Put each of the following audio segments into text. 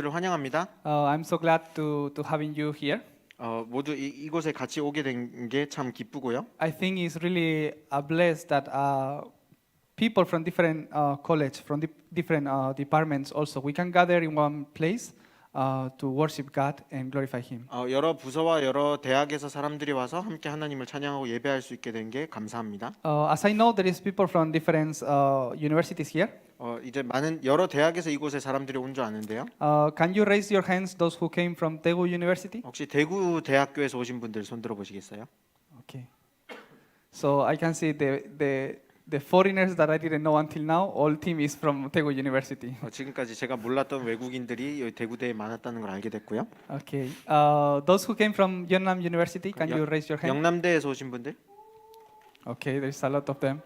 를 환영합니다. I'm so glad to having you here. 모두 이곳에 같이 오게 된 게 참 기쁘고요. I think it's really a blessed that people from different college, from different departments also, we can gather in one place to worship God and glorify Him. 여러 부서와 여러 대학에서 사람들이 와서 함께 하나님을 찬양하고 예배할 수 있게 된 게 감사합니다. As I know, there is people from different universities here. 이제 많은 여러 대학에서 이곳에 사람들이 온 줄 아는데요. Can you raise your hands, those who came from Daegu University? 혹시 대구 대학교에서 오신 분들 손 들어 보시겠어요? Okay. So I can see the foreigners that I didn't know until now, all team is from Daegu University. 지금까지 제가 몰랐던 외국인들이 여기 대구대에 많았다는 걸 알게 됐고요. Okay. Those who came from Yeonnam University, can you raise your hand? 영남대에서 오신 분들? Okay, there's a lot of them.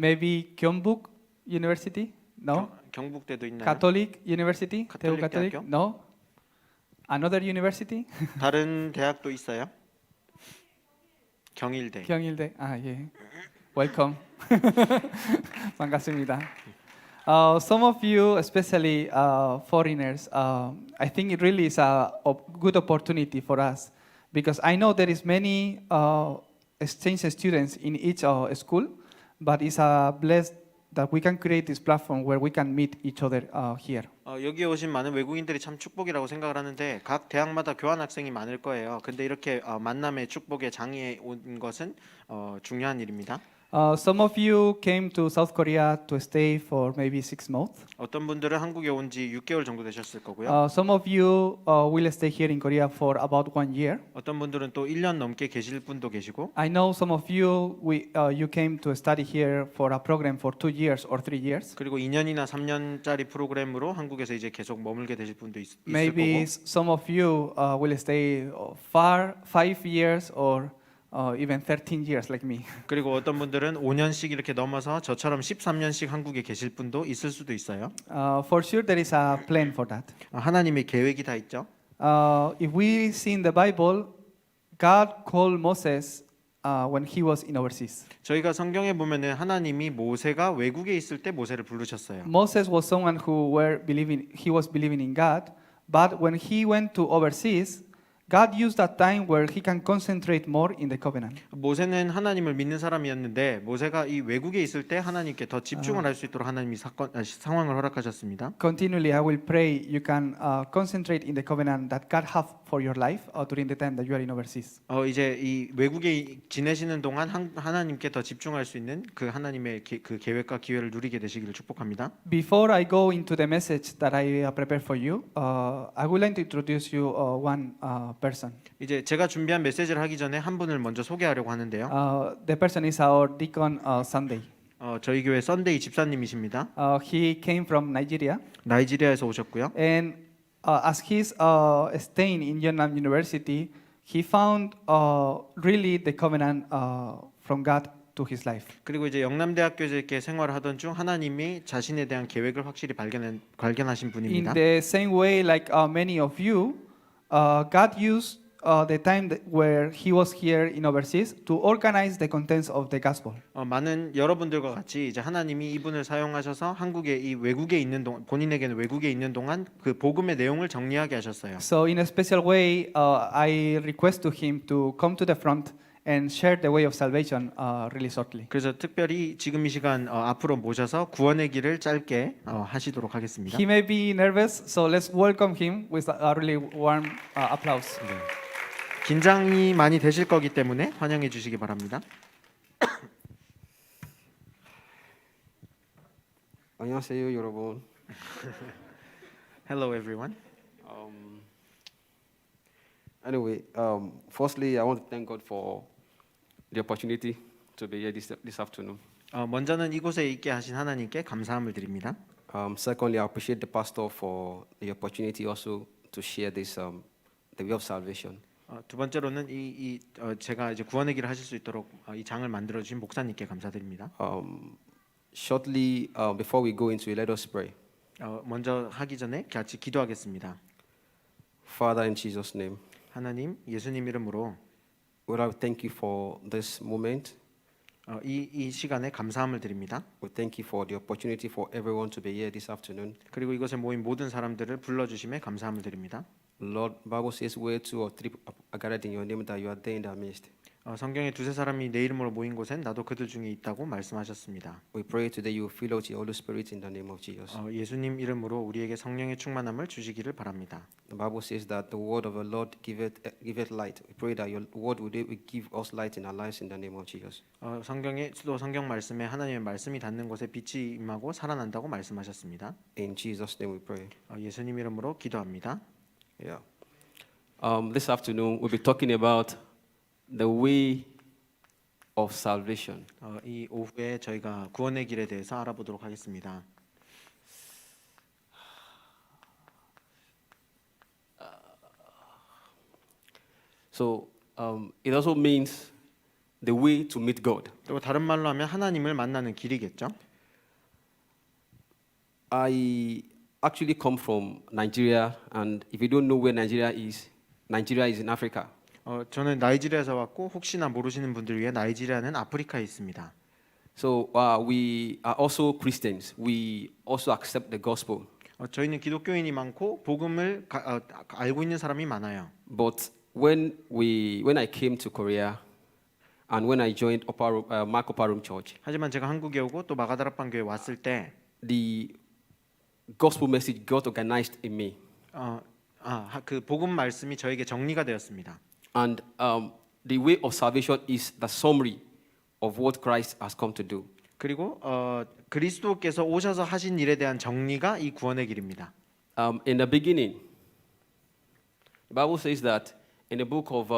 Maybe Gyeongbuk University? No. 경북대도 있나요? Catholic University? Catholic Daegu Catholic? 대학교? No. Another university? 다른 대학도 있어요? 경일대. 경일대. 예. Welcome. 반갑습니다. Some of you, especially foreigners, I think it really is a good opportunity for us because I know there is many exchange students in each school, but it's a blessed that we can create this platform where we can meet each other here. 여기에 오신 많은 외국인들이 참 축복이라고 생각을 하는데 각 대학마다 교환 학생이 많을 거예요. 근데 이렇게 만남의 축복의 장에 온 것은 중요한 일입니다. Some of you came to South Korea to stay for maybe 6 months. 어떤 분들은 한국에 온 지 6개월 정도 되셨을 거고요. Some of you will stay here in Korea for about 1 year. 어떤 분들은 또 1년 넘게 계실 분도 계시고 I know some of you you came to study here for a program for 2 years or 3 years. 그리고 2년이나 3년짜리 프로그램으로 한국에서 이제 계속 머물게 되실 분도 있을 Maybe 거고 some of you will stay 5 years or even 13 years like me. 그리고 어떤 분들은 5년씩 이렇게 넘어서 저처럼 13년씩 한국에 계실 분도 있을 수도 있어요. For sure there is a plan for that. 하나님의 계획이 다 있죠. If we see in the Bible, God called Moses when he was in overseas. 저희가 성경에 보면은 하나님이 모세가 외국에 있을 때 모세를 부르셨어요. Moses was someone who he was believing in God, but when he went to overseas, God used that time where he can concentrate more in the covenant. 모세는 하나님을 믿는 사람이었는데 모세가 이 외국에 있을 때 하나님께 더 집중을 할 수 있도록 하나님이 상황을 허락하셨습니다. Continually, I will pray you can concentrate in the covenant that God have for your life during the time that you are in overseas. 이제 이 외국에 지내시는 동안 하나님께 더 집중할 수 있는 그 하나님의 그 계획과 기회를 누리게 되시기를 축복합니다. Before I go into the message that I prepared for you, I would like to introduce you one person. 이제 제가 준비한 메시지를 하기 전에 한 분을 먼저 소개하려고 하는데요. The person is our deacon Sunday. 저희 교회 썬데이 집사님이십니다. He came from Nigeria, 나이지리아에서 오셨고요. and as he's staying in Yeonnam University, he found really the covenant from God to his life. 그리고 이제 영남대학교에서 이렇게 생활을 하던 중 하나님이 자신에 대한 계획을 확실히 발견하신 In 분입니다. the same way, like many of you, God used the time where he was here in overseas to organize the contents of the gospel. 많은 여러분들과 같이 이제 하나님이 이분을 사용하셔서 한국에 이 외국에 있는 동안 본인에게는 외국에 있는 동안 그 복음의 내용을 정리하게 하셨어요. So in a special way, I request to him to come to the front and share the way of salvation really shortly. 그래서 특별히 지금 이 시간 앞으로 모셔서 구원의 길을 짧게 하시도록 하겠습니다. He may be nervous, so let's welcome him with a really warm applause. 긴장이 많이 되실 거기 때문에 환영해 주시기 바랍니다. 안녕하세요, 여러분. Hello everyone. Anyway, firstly, I want to thank God for the opportunity to be here this afternoon. 먼저는 이곳에 있게 하신 하나님께 감사함을 드립니다. Secondly, I appreciate the pastor for the opportunity also to share this the way of salvation. 두 번째로는 제가 이제 구원의 길을 하실 수 있도록 이 장을 만들어 주신 목사님께 감사드립니다. Shortly, before we go into it, let us pray. 먼저 하기 전에 같이 기도하겠습니다. Father, in Jesus' name, 하나님, 예수님 이름으로 Lord, I thank you for this moment. 이 시간에 감사함을 드립니다. We thank you for the opportunity for everyone to be here this afternoon. 그리고 이곳에 모인 모든 사람들을 불러주심에 감사함을 드립니다. Lord, Bible says where two or three are gathered in your name that you are there in their midst. 성경에 두세 사람이 내 이름으로 모인 곳엔 나도 그들 중에 있다고 말씀하셨습니다. We pray today you will fill out your Holy Spirit in the name of Jesus. 예수님 이름으로 우리에게 성령의 충만함을 주시기를 바랍니다. The Bible says that the word of the Lord giveth light. We pray that your word will give us light in our lives in the name of Jesus. 성경 말씀에 하나님의 말씀이 닿는 곳에 빛이 임하고 살아난다고 말씀하셨습니다. In Jesus' name we pray. 예수님 이름으로 기도합니다. Yeah. This afternoon we'll be talking about the way of salvation. 이 오후에 저희가 구원의 길에 대해서 알아보도록 하겠습니다. So it also means the way to meet God. 또 다른 말로 하면 하나님을 만나는 길이겠죠. I actually come from Nigeria, and if you don't know where Nigeria is in Africa. 저는 나이지리아에서 왔고 혹시나 모르시는 분들 위해 나이지리아는 아프리카에 있습니다. So we are also Christians. We also accept the gospel. 저희는 기독교인이 많고 복음을 알고 있는 사람이 많아요. But when I came to Korea, and when I joined Mark Upper Room Church, 하지만 제가 한국에 오고 또 마가다락방 교회 왔을 때 the gospel message got organized in me, 그 복음 말씀이 저에게 정리가 되었습니다. and the way of salvation is the summary of what Christ has come to do. 그리고 그리스도께서 오셔서 하신 일에 대한 정리가 이 구원의 길입니다. In the beginning, the Bible says that in the book of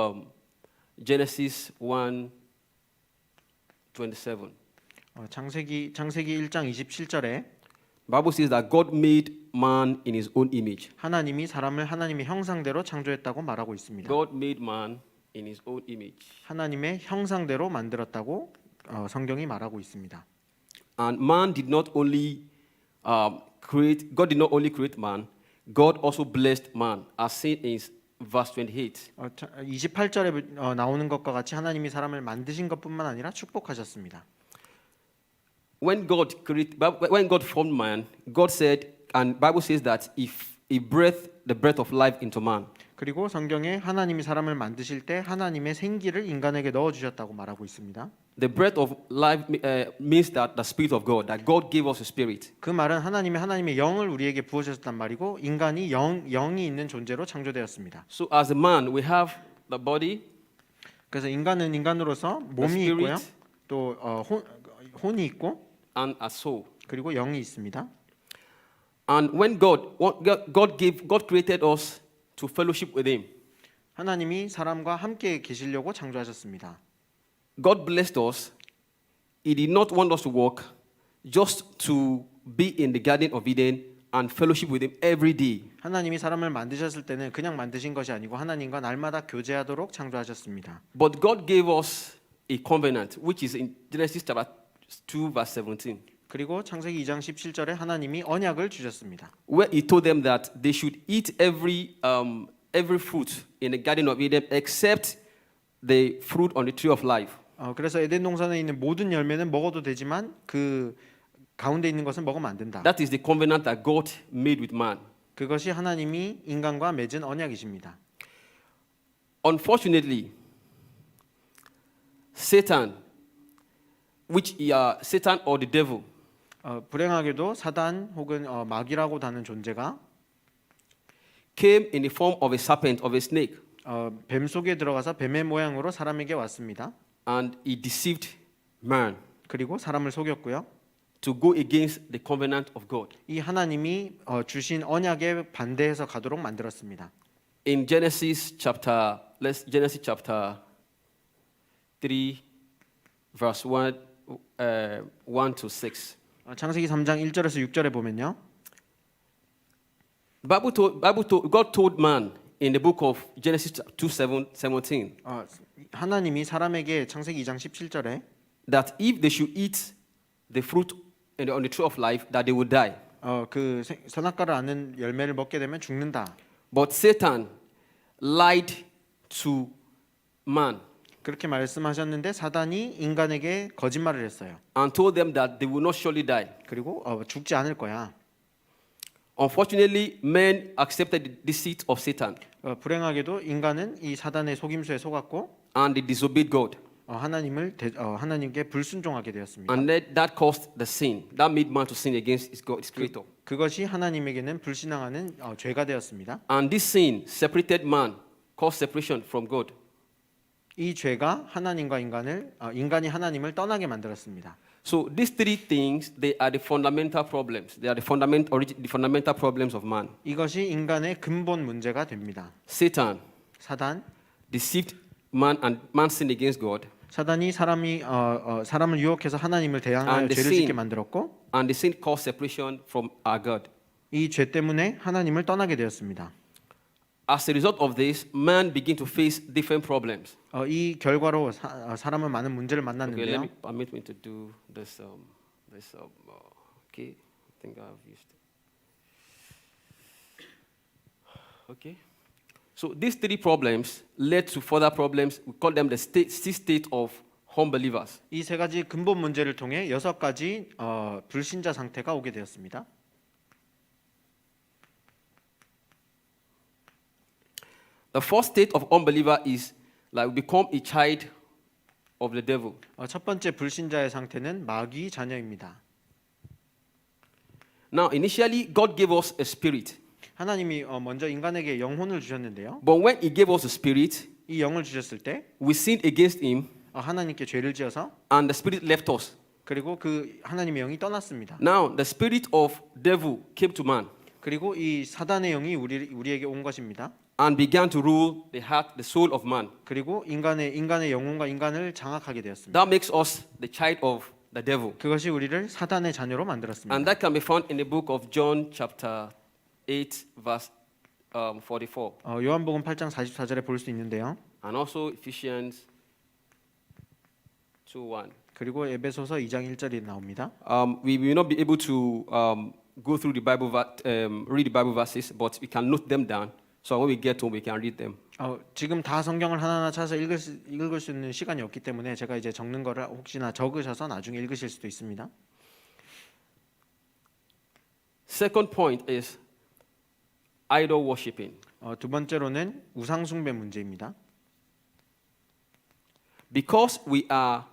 Genesis 1:27, 창세기 1장 27절에 Bible says that God made man in His own image. 하나님이 사람을 하나님의 형상대로 창조했다고 말하고 있습니다. God made man in His own image. 하나님의 형상대로 만들었다고 성경이 말하고 있습니다. And man did not only God did not only create man, God also blessed man, as seen in verse 28. 28절에 나오는 것과 같이 하나님이 사람을 만드신 것뿐만 아니라 축복하셨습니다. When God formed man, God said, and Bible says that if He breathed the breath of life into man, 그리고 성경에 하나님이 사람을 만드실 때 하나님의 생기를 인간에게 넣어 주셨다고 말하고 있습니다. the breath of life means that the Spirit of God, that God gave us a spirit. 그 말은 하나님의 영을 우리에게 부어 주셨단 말이고 인간이 영이 있는 존재로 창조되었습니다. So as a man, we have the body, 그래서 인간은 인간으로서 몸이 the 있고요. spirit, 또 혼이 있고 and a soul. 그리고 영이 있습니다. And when God created us to fellowship with Him. 하나님이 사람과 함께 계시려고 창조하셨습니다. God blessed us. He did not want us to walk just to be in the Garden of Eden and fellowship with Him every day. 하나님이 사람을 만드셨을 때는 그냥 만드신 것이 아니고 하나님과 날마다 교제하도록 창조하셨습니다. But God gave us a covenant, which is in Genesis chapter 2, verse 17. 그리고 창세기 2장 17절에 하나님이 언약을 주셨습니다. Where He told them that they should eat every fruit in the Garden of Eden except the fruit on the tree of life. 그래서 에덴 동산에 있는 모든 열매는 먹어도 되지만 그 가운데 있는 것은 먹으면 안 된다. That is the covenant that God made with man. 그것이 하나님이 인간과 맺은 언약이십니다. Unfortunately, Satan or the devil, 불행하게도 사단 혹은 마귀라고 하는 존재가 came in the form of a serpent, of a snake, 뱀 속에 들어가서 뱀의 모양으로 사람에게 왔습니다. and he deceived man 그리고 사람을 속였고요. to go against the covenant of God. 이 하나님이 주신 언약에 반대해서 가도록 만들었습니다. In Genesis chapter 3, verse 1 to 6. 창세기 3장 1절에서 6절에 보면요. God told man in the book of Genesis 2:17 하나님이 사람에게 창세기 2장 17절에 that if they should eat the fruit on the tree of life, that they would die. 그 선악과를 아는 열매를 먹게 되면 죽는다. But Satan lied to man. 그렇게 말씀하셨는데 사단이 인간에게 거짓말을 했어요. and told them that they will not surely die. 그리고 죽지 않을 거야. Unfortunately, men accepted the deceit of Satan 불행하게도 인간은 이 사단의 속임수에 속았고 and they disobeyed God. 하나님께 불순종하게 되었습니다. And that caused the sin. That made man to sin against his God, his creator. 그것이 하나님에게는 불신앙하는 죄가 되었습니다. And this sin separated man, caused separation from God. 이 죄가 하나님과 인간이 하나님을 떠나게 만들었습니다. So these three things, they are the fundamental problems. They are the fundamental problems of man. 이것이 인간의 근본 문제가 됩니다. Satan 사단, deceived man and man sinned against God. 사단이 사람을 유혹해서 하나님을 대항하여 And the 죄를 sin. 짓게 만들었고 And the sin caused separation from our God. 이 죄 때문에 하나님을 떠나게 되었습니다. As a result of this, man began to face different problems. 이 결과로 사람은 많은 문제를 Okay, 만났는데요. permit me to do this. Okay, I think I've used it. Okay. So these three problems led to further problems. We call them the state of unbelievers. 이 세 가지 근본 문제를 통해 6가지 불신자 상태가 오게 되었습니다. The first state of unbeliever is like we become a child of the devil. 첫 번째 불신자의 상태는 마귀 자녀입니다. Now, initially, God gave us a spirit. 하나님이 먼저 인간에게 영혼을 주셨는데요. But when He gave us a spirit, 이 영을 주셨을 때 we sinned against Him, 하나님께 죄를 지어서 and the spirit left us. 그리고 그 하나님의 영이 떠났습니다. Now, the spirit of devil came to man 그리고 이 사단의 영이 우리에게 온 것입니다. and began to rule the heart, the soul of man. 그리고 인간의 영혼과 인간을 장악하게 되었습니다. That makes us the child of the devil. 그것이 우리를 사단의 자녀로 만들었습니다. And that can be found in the book of John, chapter 8, verse 44, 요한복음 8장 44절에 볼 수 있는데요. and also Ephesians 2:1. 그리고 에베소서 2장 1절이 나옵니다. We will not be able to go through the Bible, read the Bible verses, but we can note them down. So when we get home, we can read them. 지금 다 성경을 하나하나 찾아서 읽을 수 있는 시간이 없기 때문에 제가 이제 적는 거를 혹시나 적으셔서 나중에 읽으실 수도 있습니다. Second point is idol worshiping. 두 번째로는 우상 숭배 문제입니다. Because we are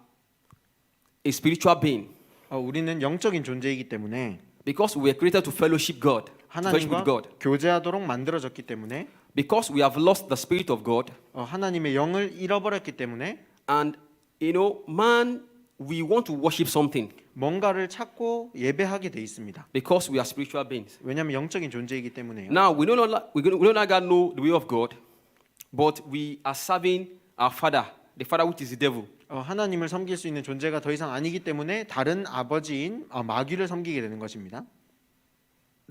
a spiritual being, 우리는 영적인 존재이기 때문에 because we are created to fellowship God, to fellowship with 하나님과 God, 교제하도록 만들어졌기 때문에 because we have lost the spirit of God, 하나님의 영을 잃어버렸기 때문에 and man, we want to worship something 뭔가를 찾고 예배하게 돼 있습니다. because we are spiritual beings. 왜냐하면 영적인 존재이기 때문에요. Now we no longer know the way of God, but we are serving our father, the father which is the devil. 하나님을 섬길 수 있는 존재가 더 이상 아니기 때문에 다른 아버지인 마귀를 섬기게 되는 것입니다.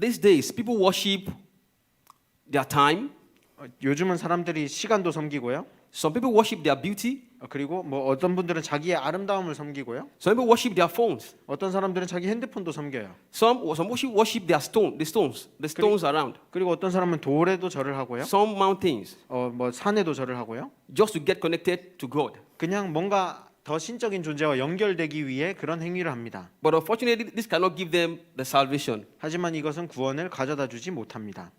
These days, people worship their time. 요즘은 사람들이 시간도 섬기고요. Some people worship their beauty. 그리고 어떤 분들은 자기의 아름다움을 섬기고요. Some people worship their phones. 어떤 사람들은 자기 핸드폰도 섬겨요. Some worship their the stones around. 그리고 어떤 사람은 돌에도 절을 하고요. Some mountains, 산에도 절을 하고요. just to get connected to God. 그냥 뭔가 더 신적인 존재와 연결되기 위해 그런 행위를 합니다. But unfortunately, this cannot give them the salvation. 하지만 이것은 구원을 가져다 주지 못합니다.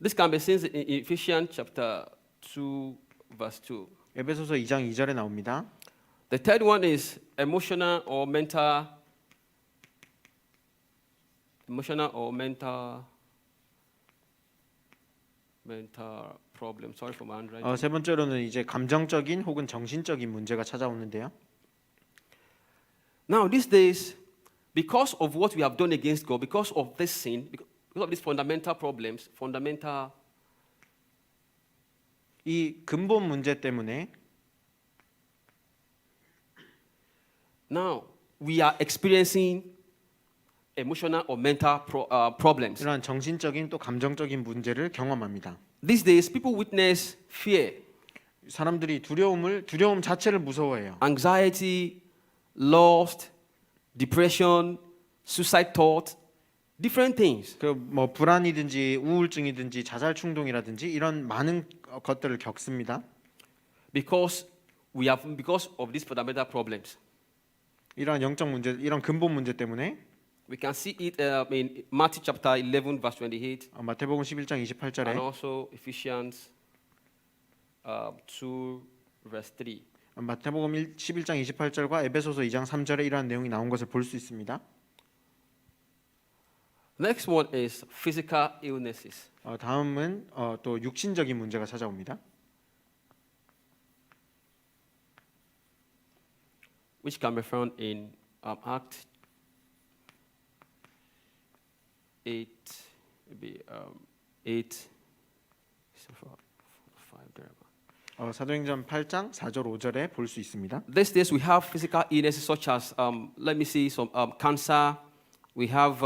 This can be seen in Ephesians chapter 2, verse 2. 에베소서 2장 2절에 나옵니다. The third one is emotional or mental problem. Sorry for my handwriting. 세 번째로는 이제 감정적인 혹은 정신적인 문제가 찾아오는데요. Now these days, because of what we have done against God, because of this sin, because of these fundamental problems, 이 근본 문제 때문에 now we are experiencing emotional or mental problems. 이러한 정신적인 또 감정적인 문제를 경험합니다. These days, people witness fear, 사람들이 두려움 자체를 무서워해요. anxiety, lust, depression, suicide thoughts, different things. 불안이든지 우울증이든지 자살 충동이라든지 이런 많은 것들을 겪습니다. Because we have, because of these fundamental problems, 이러한 영적 문제, 이런 근본 문제 때문에 we can see it in Matthew chapter 11, verse 28, 마태복음 11장 and 28절에 also Ephesians 2, verse 3. 마태복음 11장 28절과 에베소서 2장 3절에 이러한 내용이 나온 것을 볼 수 있습니다. Next one is physical illnesses. 다음은 또 육신적인 문제가 찾아옵니다. Which can be found in Acts 8, maybe 8, 5 there. 사도행전 8장 4절 5절에 볼 수 있습니다. These days we have physical illnesses such as, let me see, some cancer. We have,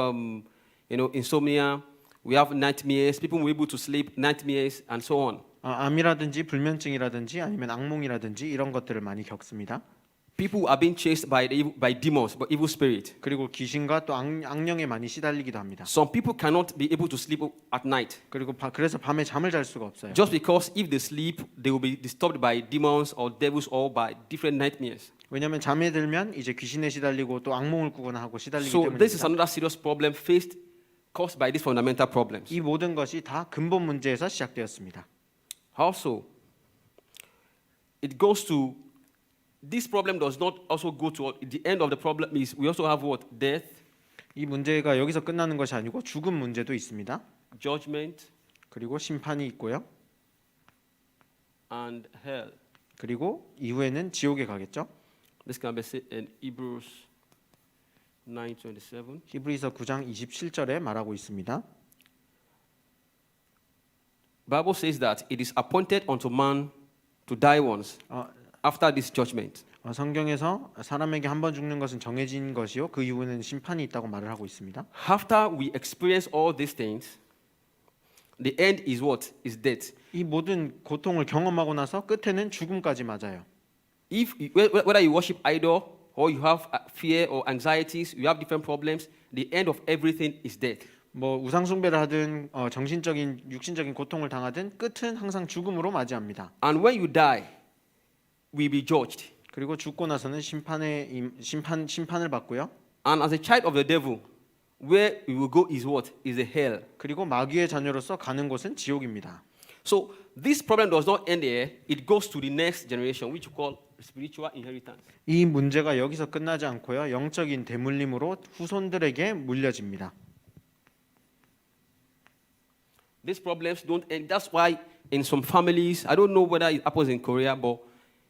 insomnia. We have nightmares. People were able to sleep, nightmares, and so on. 암이라든지 불면증이라든지 아니면 악몽이라든지 이런 것들을 많이 겪습니다. People are being chased by demons, by evil spirit. 그리고 귀신과 또 악령에 많이 시달리기도 합니다. Some people cannot be able to sleep at night. 그리고 그래서 밤에 잠을 잘 수가 없어요. Just because if they sleep, they will be disturbed by demons or devils or by different nightmares. 왜냐하면 잠에 들면 이제 귀신에 시달리고 또 악몽을 꾸거나 하고 시달리기 So this is 때문입니다. another serious problem faced, caused by these fundamental problems. 이 모든 것이 다 근본 문제에서 시작되었습니다. Also, it goes to, this problem does not also go to, the end of the problem is we also have what? Death, 이 문제가 여기서 끝나는 것이 아니고 죽음 문제도 있습니다. judgment, 그리고 심판이 있고요. and hell. 그리고 이후에는 지옥에 가겠죠. This can be seen in Hebrews 9:27. 히브리서 9장 27절에 말하고 있습니다. Bible says that it is appointed unto man to die once after this judgment. 성경에서 사람에게 한 번 죽는 것은 정해진 것이요 그 이후에는 심판이 있다고 말을 하고 있습니다. After we experience all these things, the end is what? Is death. 이 모든 고통을 경험하고 나서 끝에는 죽음까지 맞아요. Whether you worship idol or you have fear or anxieties, you have different problems, the end of everything is death. 뭐 우상 숭배를 하든 정신적인 육신적인 고통을 당하든 끝은 항상 죽음으로 맞이합니다. And when you die, we be judged. 그리고 죽고 나서는 심판을 받고요. And as a child of the devil, where we will go is what? Is the hell. 그리고 마귀의 자녀로서 가는 곳은 지옥입니다. So this problem does not end here. It goes to the next generation, which we call spiritual inheritance. 이 문제가 여기서 끝나지 않고요. 영적인 대물림으로 후손들에게 물려집니다. These problems don't end. That's why in some families, I don't know whether it happens in Korea, but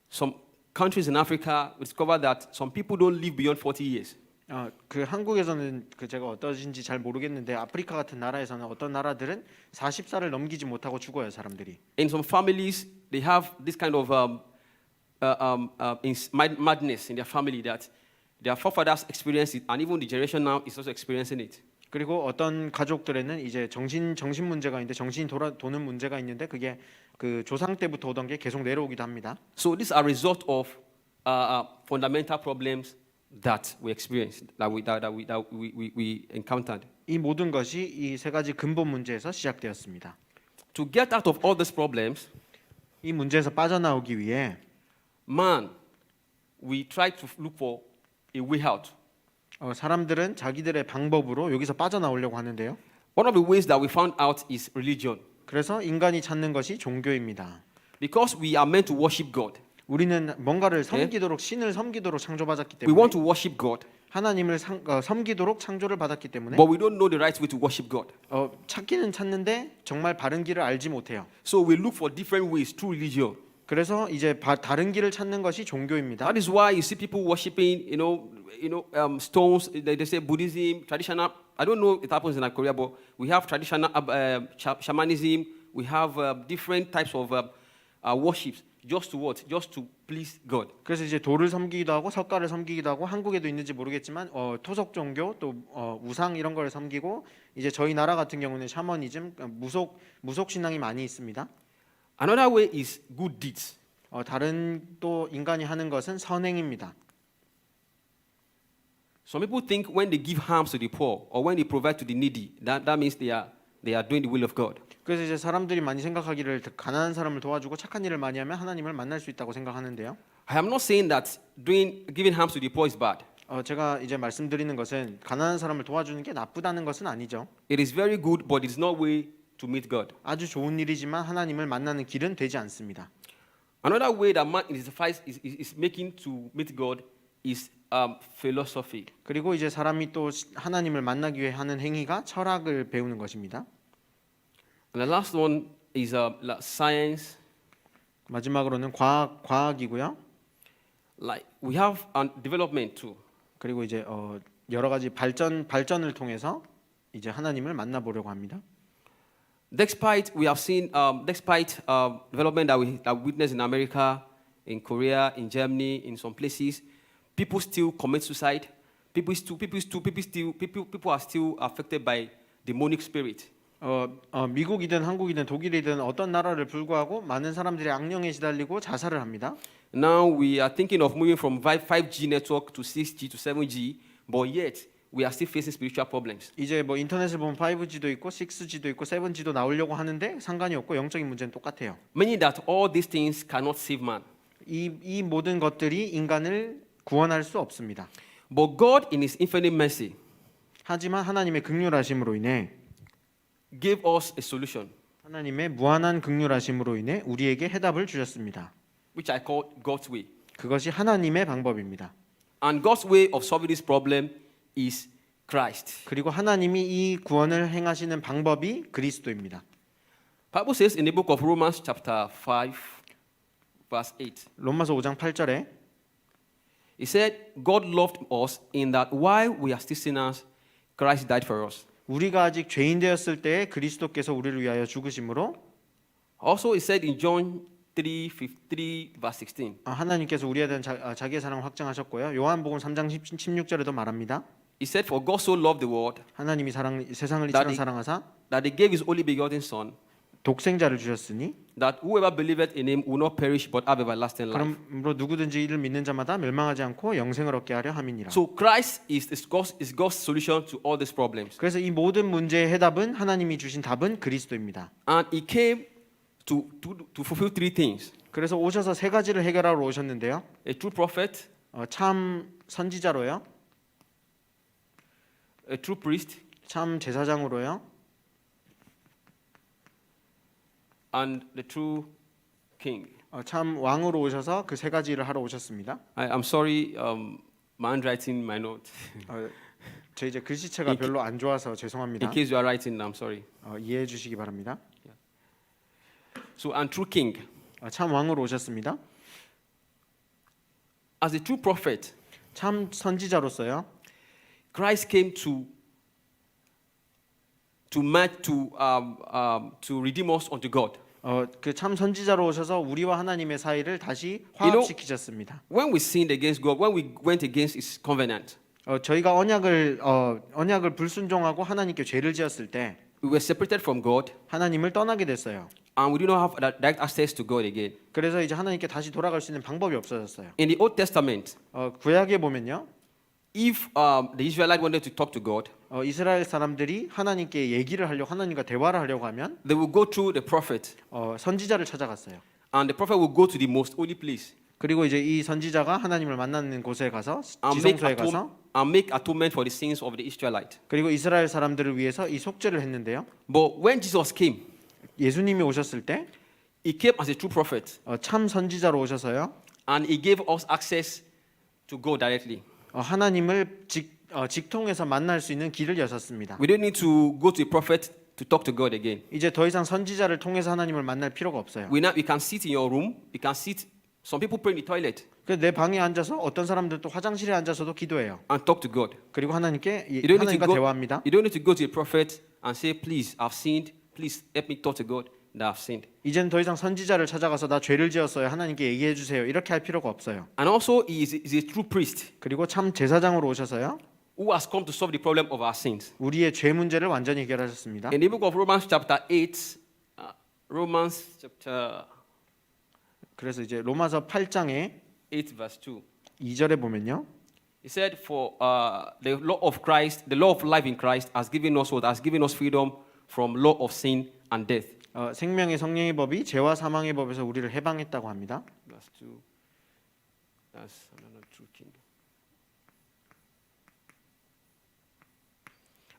some countries in Africa discover that some people don't live beyond 40 years. 그 한국에서는 제가 어떠신지 잘 모르겠는데 아프리카 같은 나라에서는 어떤 나라들은 40살을 넘기지 못하고 죽어요, 사람들이. In some families, they have this kind of madness in their family that their forefathers experienced it, and even the generation now is also experiencing it. 그리고 어떤 가족들에는 이제 정신 문제가 있는데 정신이 도는 문제가 있는데 그게 그 조상 때부터 오던 게 계속 내려오기도 합니다. So these are result of fundamental problems that we experienced, that we encountered. 이 모든 것이 이 세 가지 근본 문제에서 시작되었습니다. To get out of all these problems, 이 문제에서 빠져나오기 위해 we try to look for a way out. 사람들은 자기들의 방법으로 여기서 빠져나오려고 하는데요. One of the ways that we found out is religion. 그래서 인간이 찾는 것이 종교입니다. Because we are meant to worship God. 우리는 뭔가를 섬기도록 신을 섬기도록 창조받았기 We 때문에 want to worship God, 하나님을 섬기도록 창조를 받았기 때문에 but we don't know the right way to worship God. 찾기는 찾는데 정말 바른 길을 알지 못해요. So we look for different ways through religion. 그래서 이제 다른 길을 찾는 것이 종교입니다. That is why you see people worshiping, stones. They say Buddhism, traditional. I don't know if it happens in Korea, but we have traditional shamanism. We have different types of worships. Just to what? Just to please God. 그래서 이제 돌을 섬기기도 하고 석가를 섬기기도 하고 한국에도 있는지 모르겠지만 토속 종교 또 우상 이런 걸 섬기고 이제 저희 나라 같은 경우는 샤머니즘, 무속 신앙이 많이 있습니다. Another way is good deeds. 다른 또 인간이 하는 것은 선행입니다. Some people think when they give alms to the poor or when they provide to the needy, that means they are they are doing the will of God. 그래서 이제 사람들이 많이 생각하기를 가난한 사람을 도와주고 착한 일을 많이 하면 하나님을 만날 수 있다고 생각하는데요. I am not saying that giving alms to the poor is bad. 제가 이제 말씀드리는 것은 가난한 사람을 도와주는 게 나쁘다는 것은 아니죠. It is very good, but it's not way to meet God. 아주 좋은 일이지만 하나님을 만나는 길은 되지 않습니다. Another way that man is making to meet God is philosophy. 그리고 이제 사람이 또 하나님을 만나기 위해 하는 행위가 철학을 배우는 것입니다. And the last one is like science. 마지막으로는 과학이고요. Like we have development too. 그리고 이제 여러 가지 발전을 통해서 이제 하나님을 만나보려고 합니다. Despite we have seen, development that we witnessed in America, in Korea, in Germany, in some places, people still commit suicide. People are still affected by demonic spirit. 미국이든 한국이든 독일이든 어떤 나라를 불구하고 많은 사람들이 악령에 시달리고 자살을 합니다. Now we are thinking of moving from 5G network to 6G to 7G, but yet we are still facing spiritual problems. 이제 뭐 인터넷을 보면 5G도 있고 6G도 있고 7G도 나오려고 하는데 상관이 없고 영적인 문제는 똑같아요. Meaning that all these things cannot save man. 이 모든 것들이 인간을 구원할 수 없습니다. But God in His infinite mercy 하지만 하나님의 긍휼하심으로 인해 gave us a solution, 하나님의 무한한 긍휼하심으로 인해 우리에게 해답을 주셨습니다. which I call God's way. 그것이 하나님의 방법입니다. And God's way of solving this problem is Christ. 그리고 하나님이 이 구원을 행하시는 방법이 그리스도입니다. Bible says in the book of Romans chapter 5 verse 8. 로마서 5장 8절에 He said God loved us in that while we are still sinners Christ died for us. 우리가 아직 죄인 되었을 때에 그리스도께서 우리를 위하여 죽으심으로 Also he said in John 3:53 verse 16. 하나님께서 우리에 대한 자기의 사랑을 확증하셨고요. 요한복음 3장 16절에도 말합니다. He said for God so loved the world 하나님이 세상을 이처럼 that 사랑하사 he gave his only begotten son 독생자를 주셨으니 that whoever believeth in him will not perish but have everlasting life. 그러므로 누구든지 이를 믿는 자마다 멸망하지 않고 영생을 얻게 하려 함이니라. So Christ is God's solution to all these problems. 그래서 이 모든 문제의 해답은 하나님이 주신 답은 그리스도입니다. And he came to fulfill three things. 그래서 오셔서 세 가지를 해결하러 오셨는데요. A true prophet, 참 선지자로요. a true priest, 참 제사장으로요. and the true king. 참 왕으로 오셔서 그 세 가지 일을 하러 오셨습니다. I'm sorry, my handwriting, my note. 제 이제 글씨체가 별로 안 좋아서 죄송합니다. In case you are writing, I'm sorry. 이해해 주시기 바랍니다. So, and true king. 참 왕으로 오셨습니다. As a true prophet, 참 선지자로서요. Christ came to redeem us unto God. 그 참 선지자로 오셔서 우리와 하나님의 사이를 다시 화합시키셨습니다. When we sinned against God, when we went against His covenant, 저희가 언약을 불순종하고 하나님께 죄를 지었을 때 we were separated from God, 하나님을 떠나게 됐어요. and we did not have direct access to God again. 그래서 이제 하나님께 다시 돌아갈 수 있는 방법이 없어졌어요. In the Old Testament, 구약에 보면요. if the Israelites wanted to talk to God, 이스라엘 사람들이 하나님께 얘기를 하려고 하나님과 대화를 하려고 하면 they would go through the prophet, 선지자를 찾아갔어요. and the prophet would go to the most holy place 그리고 이제 이 선지자가 하나님을 만나는 곳에 가서 and 지성소에 가서 make atonement for the sins of the Israelites. 그리고 이스라엘 사람들을 위해서 이 속죄를 했는데요. But when Jesus came, 예수님이 오셨을 때 He came as a true prophet, 참 선지자로 오셔서요. and He gave us access to God directly. 하나님을 직통해서 만날 수 있는 길을 여셨습니다. We don't need to go to a prophet to talk to God again. 이제 더 이상 선지자를 통해서 하나님을 만날 필요가 없어요. We can sit in your room. We can sit. Some people pray in the toilet 그래서 내 방에 앉아서 어떤 사람들은 또 화장실에 앉아서도 기도해요. and talk to God. 그리고 하나님과 You don't need 대화합니다. You don't need to go to a prophet and say, "Please, I've sinned. Please help me talk to God that I've sinned." 이제는 더 이상 선지자를 찾아가서 나 죄를 지었어요. 하나님께 얘기해 주세요. 이렇게 할 필요가 없어요. And also, He is a true priest 그리고 참 제사장으로 오셔서요. who has come to solve the problem of our sins. 우리의 죄 문제를 완전히 해결하셨습니다. In the book of Romans, chapter 8, Romans chapter 그래서 이제 로마서 8장에 8, verse 2. 2절에 보면요. He said, "For the law of Christ, the law of life in Christ, has given us what? Has given us freedom from law of sin and death. 생명의 성령의 법이 죄와 사망의 법에서 우리를 해방했다고 합니다. That's two. That's another true king.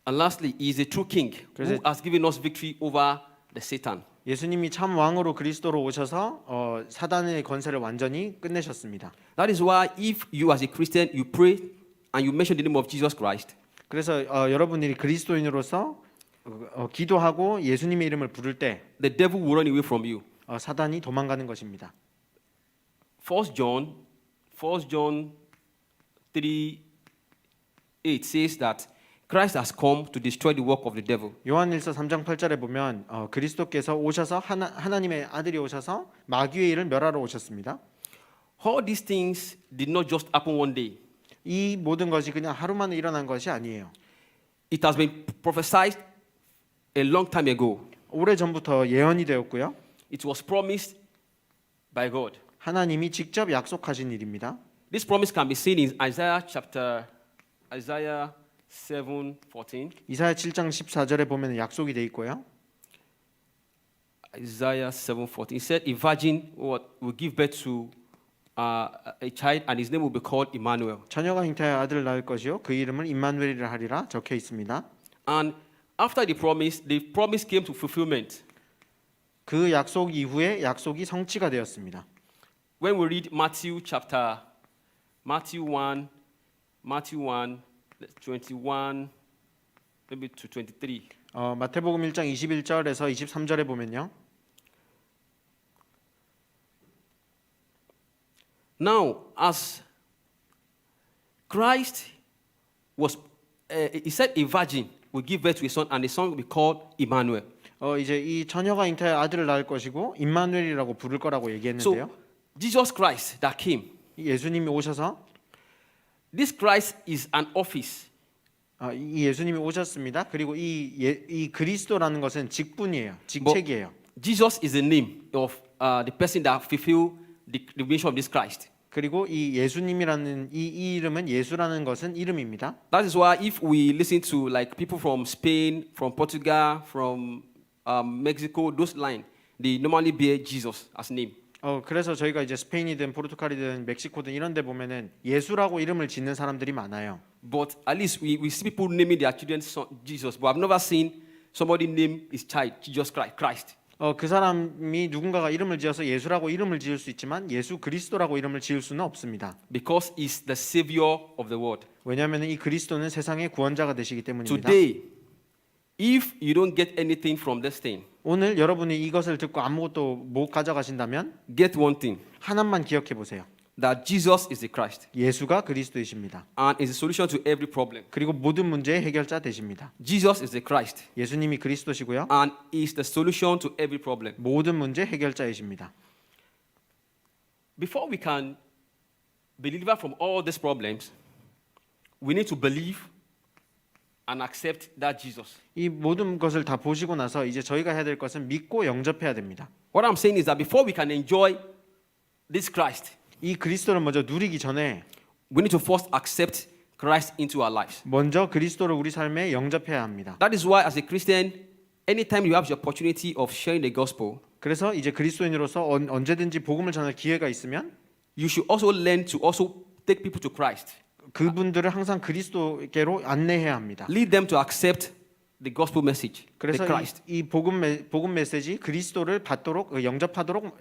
And lastly, he is a true king who has given us victory over the Satan. 예수님이 참 왕으로 그리스도로 오셔서 사단의 권세를 완전히 끝내셨습니다. That is why if you as a Christian, you pray and you mention the name of Jesus Christ, 그래서 여러분들이 그리스도인으로서 기도하고 예수님의 이름을 부를 때 the devil will run away from you. 사단이 도망가는 것입니다. 1 John 3:8 says that Christ has come to destroy the work of the devil. 요한일서 3장 8절에 보면 그리스도께서 오셔서 하나님의 아들이 오셔서 마귀의 일을 멸하러 오셨습니다. All these things did not just happen one day. 이 모든 것이 그냥 하루 만에 일어난 것이 아니에요. It has been prophesied a long time ago. 오래 전부터 예언이 되었고요. It was promised by God. 하나님이 직접 약속하신 일입니다. This promise can be seen in Isaiah 7:14. 이사야 7장 14절에 보면 약속이 돼 있고요. Isaiah 7:14. It said, "A virgin will give birth to a child, and his name will be called Emmanuel." 처녀가 잉태하여 아들을 낳을 것이요 그 이름을 임마누엘이라 하리라 적혀 있습니다. And after the promise came to fulfillment. 그 약속 이후에 약속이 성취가 되었습니다. When we read Matthew 1, 21, maybe to 23. 마태복음 1장 21절에서 23절에 보면요. Now, as Christ was, he said a virgin will give birth to a son, and the son will be called Emmanuel. 이제 이 처녀가 잉태하여 아들을 낳을 것이고 임마누엘이라고 부를 거라고 얘기했는데요. So, Jesus Christ that came, 예수님이 오셔서 this Christ is an office. 이 예수님이 오셨습니다. 그리고 이 그리스도라는 것은 직분이에요. 직책이에요. Jesus is the name of the person that fulfill the mission of this Christ. 그리고 이 예수님이라는 이 이름은 예수라는 것은 이름입니다. That is why if we listen to like people from Spain, from Portugal, from Mexico, those lines, they normally bear Jesus as name. 그래서 저희가 이제 스페인이든 포르투갈이든 멕시코든 이런 데 보면은 예수라고 이름을 짓는 사람들이 많아요. But at least we see people naming their children Jesus, but I've never seen somebody name his child Jesus Christ. 그 사람이 누군가가 이름을 지어서 예수라고 이름을 지을 수 있지만 예수 그리스도라고 이름을 지을 수는 없습니다. Because he's the savior of the world. 왜냐하면 이 그리스도는 세상의 구원자가 되시기 때문입니다. Today, if you don't get anything from this thing, 오늘 여러분이 이것을 듣고 아무것도 못 가져가신다면 get one thing, 하나만 기억해 보세요. that Jesus is the Christ 예수가 그리스도이십니다. and is the solution to every problem. 그리고 모든 문제의 해결자 되십니다. Jesus is the Christ 예수님이 그리스도시고요. and is the solution to every problem. 모든 문제 해결자이십니다. Before we can be delivered from all these problems, we need to believe and accept that Jesus. 이 모든 것을 다 보시고 나서 이제 저희가 해야 될 것은 믿고 영접해야 됩니다. What I'm saying is that before we can enjoy this Christ, 이 그리스도를 먼저 누리기 전에 we need to first accept Christ into our lives. 먼저 그리스도를 우리 삶에 영접해야 합니다. That is why as a Christian, anytime you have the opportunity of sharing the gospel, 그래서 이제 그리스도인으로서 언제든지 복음을 전할 기회가 있으면 you should also learn to also take people to Christ. 그분들을 항상 그리스도께로 안내해야 합니다. Lead them to accept the gospel message, the 그래서 Christ. 이 복음 메시지 그리스도를 받도록 영접하도록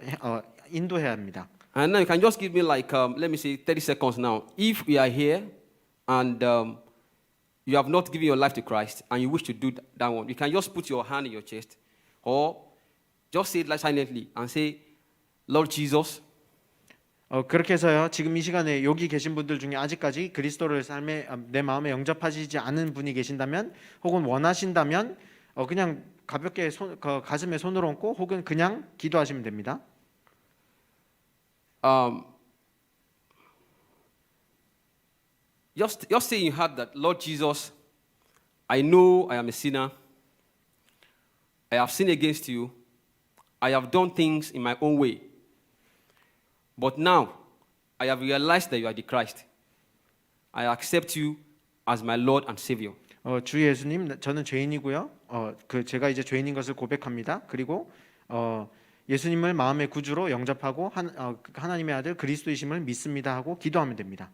인도해야 합니다. And now you can just give me like, let me say 30 seconds now. If we are here and you have not given your life to Christ and you wish to do that one, you can just put your hand in your chest or just say it like silently and say, Lord Jesus, 그렇게 해서요. 지금 이 시간에 여기 계신 분들 중에 아직까지 그리스도를 내 마음에 영접하시지 않은 분이 계신다면 혹은 원하신다면 그냥 가볍게 가슴에 손을 얹고 혹은 그냥 기도하시면 됩니다. just say in your heart that, Lord Jesus, I know I am a sinner. I have sinned against you. I have done things in my own way. But now, I have realized that you are the Christ. I accept you as my Lord and Savior. 주 예수님, 저는 죄인이고요. 제가 이제 죄인인 것을 고백합니다. 그리고 예수님을 마음의 구주로 영접하고 하나님의 아들 그리스도이심을 믿습니다 하고 기도하면 됩니다.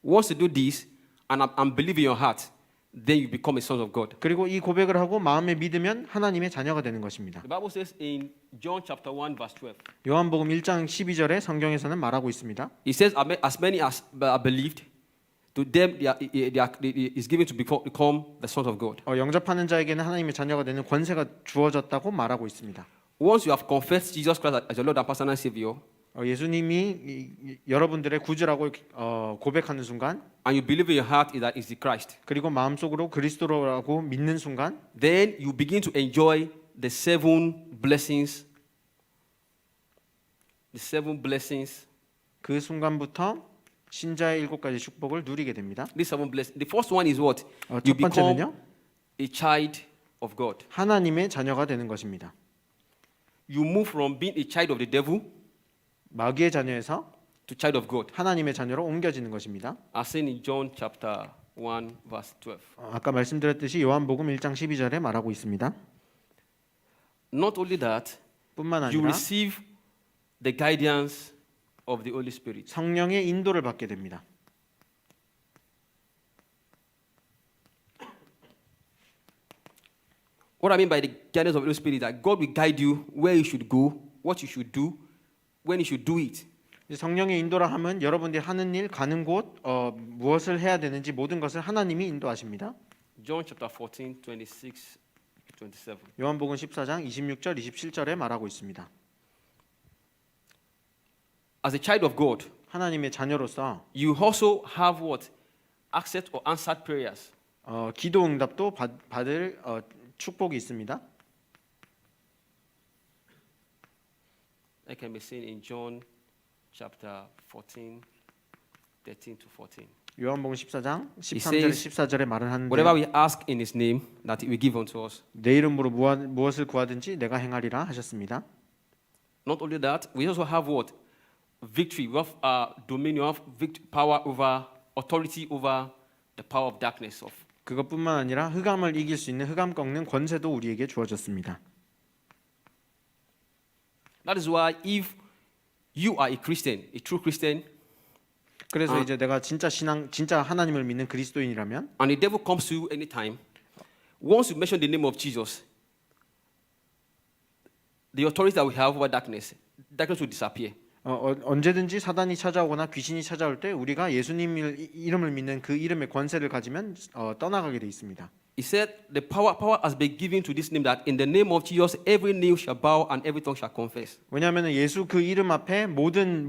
Once you do this and believe in your heart, then you become a son of God. 그리고 이 고백을 하고 마음에 믿으면 하나님의 자녀가 되는 것입니다. The Bible says in John chapter 1 verse 12. 요한복음 1장 12절에 성경에서는 말하고 있습니다. It says, as many as are believed, to them is given to become the sons of God. 영접하는 자에게는 하나님의 자녀가 되는 권세가 주어졌다고 말하고 있습니다. Once you have confessed Jesus Christ as your Lord and personal Savior, 예수님이 여러분들의 구주라고 고백하는 순간, and you believe in your heart that is the Christ, 그리고 마음속으로 그리스도라고 믿는 순간, then you begin to enjoy the seven blessings. The seven blessings. 그 순간부터 신자의 7가지 축복을 누리게 됩니다. These seven blessings. The first one is what? 첫 You become 번째는요, a child of God. 하나님의 자녀가 되는 것입니다. You move from being a child of the devil 마귀의 자녀에서 to child of God. 하나님의 자녀로 옮겨지는 것입니다. As seen in John chapter 1 verse 12. 아까 말씀드렸듯이 요한복음 1장 12절에 말하고 있습니다. Not only that, 뿐만 you 아니라 receive the guidance of the Holy Spirit. 성령의 인도를 받게 됩니다. What I mean by the guidance of the Holy Spirit is that God will guide you where you should go, what you should do, when you should do it. 성령의 인도라 하면 여러분들이 하는 일, 가는 곳, 무엇을 해야 되는지 모든 것을 하나님이 인도하십니다. John chapter 14, 26, 27. 요한복음 14장 26절, 27절에 말하고 있습니다. As a child of God, 하나님의 자녀로서 you also have what? Access or answered prayers. 기도 응답도 받을 축복이 있습니다. That can be seen in John chapter 14, 13 to 14. 요한복음 14장 13절, says, 14절에 말을 Whatever 하는데 we ask in His name, that He will give unto us. 내 이름으로 무엇을 구하든지 내가 행하리라 하셨습니다. Not only that, we also have what? Victory. We have dominion, we have power over, authority over the power of darkness. 그것뿐만 아니라 흑암을 이길 수 있는 흑암 꺾는 권세도 우리에게 주어졌습니다. That is why if you are a Christian, a true Christian, 그래서 이제 내가 진짜 하나님을 믿는 그리스도인이라면 and the devil comes to you anytime, once you mention the name of Jesus, the authority that we have over darkness will disappear. 언제든지 사단이 찾아오거나 귀신이 찾아올 때 우리가 예수님 이름을 믿는 그 이름의 권세를 가지면 떠나가게 돼 있습니다. He said, "The power has been given to this name that in the name of Jesus every knee shall bow and every tongue shall confess." 왜냐하면 예수 그 이름 앞에 모든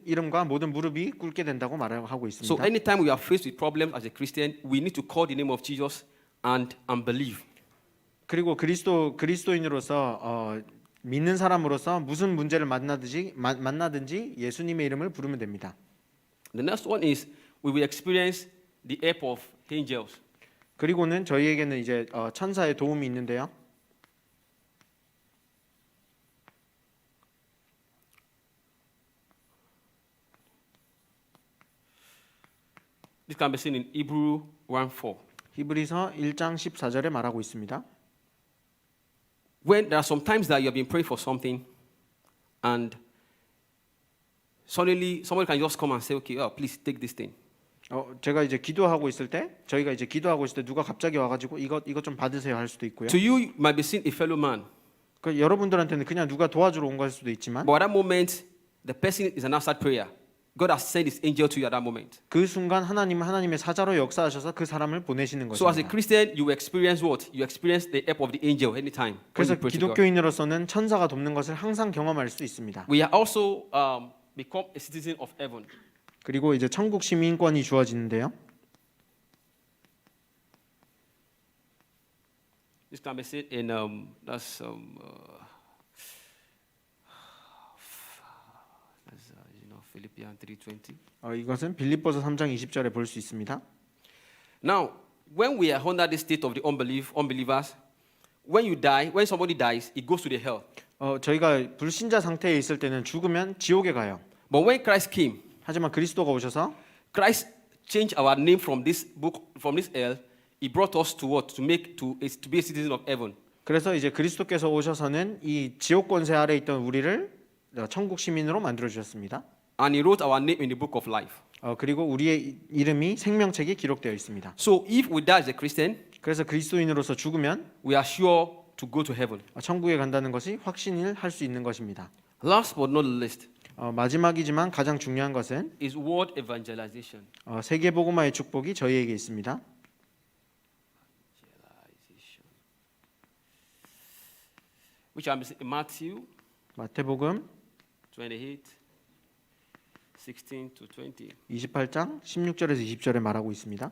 이름과 모든 무릎이 꿇게 된다고 말하고 있습니다. So anytime we are faced with problems as a Christian, we need to call the name of Jesus and believe. 그리고 그리스도인으로서 믿는 사람으로서 무슨 문제를 만나든지 예수님의 이름을 부르면 됩니다. The next one is we will experience the help of angels. 그리고는 저희에게는 이제 천사의 도움이 있는데요. This can be seen in Hebrew 1:4. 히브리서 1장 14절에 말하고 있습니다. When there are some times that you have been praying for something, and suddenly somebody can just come and say, "Okay, please take this thing." 제가 이제 기도하고 있을 때, 저희가 이제 기도하고 있을 때 누가 갑자기 와가지고 이것 좀 받으세요 할 수도 있고요. To you, might be seen a fellow man, 그 여러분들한테는 그냥 누가 도와주러 온 걸 수도 있지만, but at that moment, the person is an answered prayer. God has sent His angel to you at that moment. 그 순간 하나님은 하나님의 사자로 역사하셔서 그 사람을 보내시는 So as a 것입니다. Christian, you experience what? You experience the help of the angel anytime. when 그래서 you pray to God. 기독교인으로서는 천사가 돕는 것을 항상 경험할 수 있습니다. We are also become a citizen of heaven. 그리고 이제 천국 시민권이 주어지는데요. This can be seen in Philippians 3:20. 이것은 빌립보서 3장 20절에 볼 수 있습니다. Now, when we are under the state of the unbelievers, when somebody dies, it goes to the hell. 저희가 불신자 상태에 있을 때는 죽으면 지옥에 가요. But when Christ came, 하지만 그리스도가 오셔서 Christ changed our name from this book, from this hell, He brought us to what? To be a citizen of heaven. 그래서 이제 그리스도께서 오셔서는 이 지옥 권세 아래 있던 우리를 천국 시민으로 만들어 주셨습니다. And he wrote our name in the book of life. 그리고 우리의 이름이 생명책에 기록되어 있습니다. So if we die as a Christian, 그래서 그리스도인으로서 죽으면 we are sure to go to heaven. 천국에 간다는 것이 확신을 할 수 있는 것입니다. Last but not least 마지막이지만 가장 중요한 것은 is word evangelization. 세계 복음화의 축복이 저희에게 있습니다. Which is in Matthew 마태복음 28, 16 to 20. 28장 16절에서 20절에 말하고 있습니다.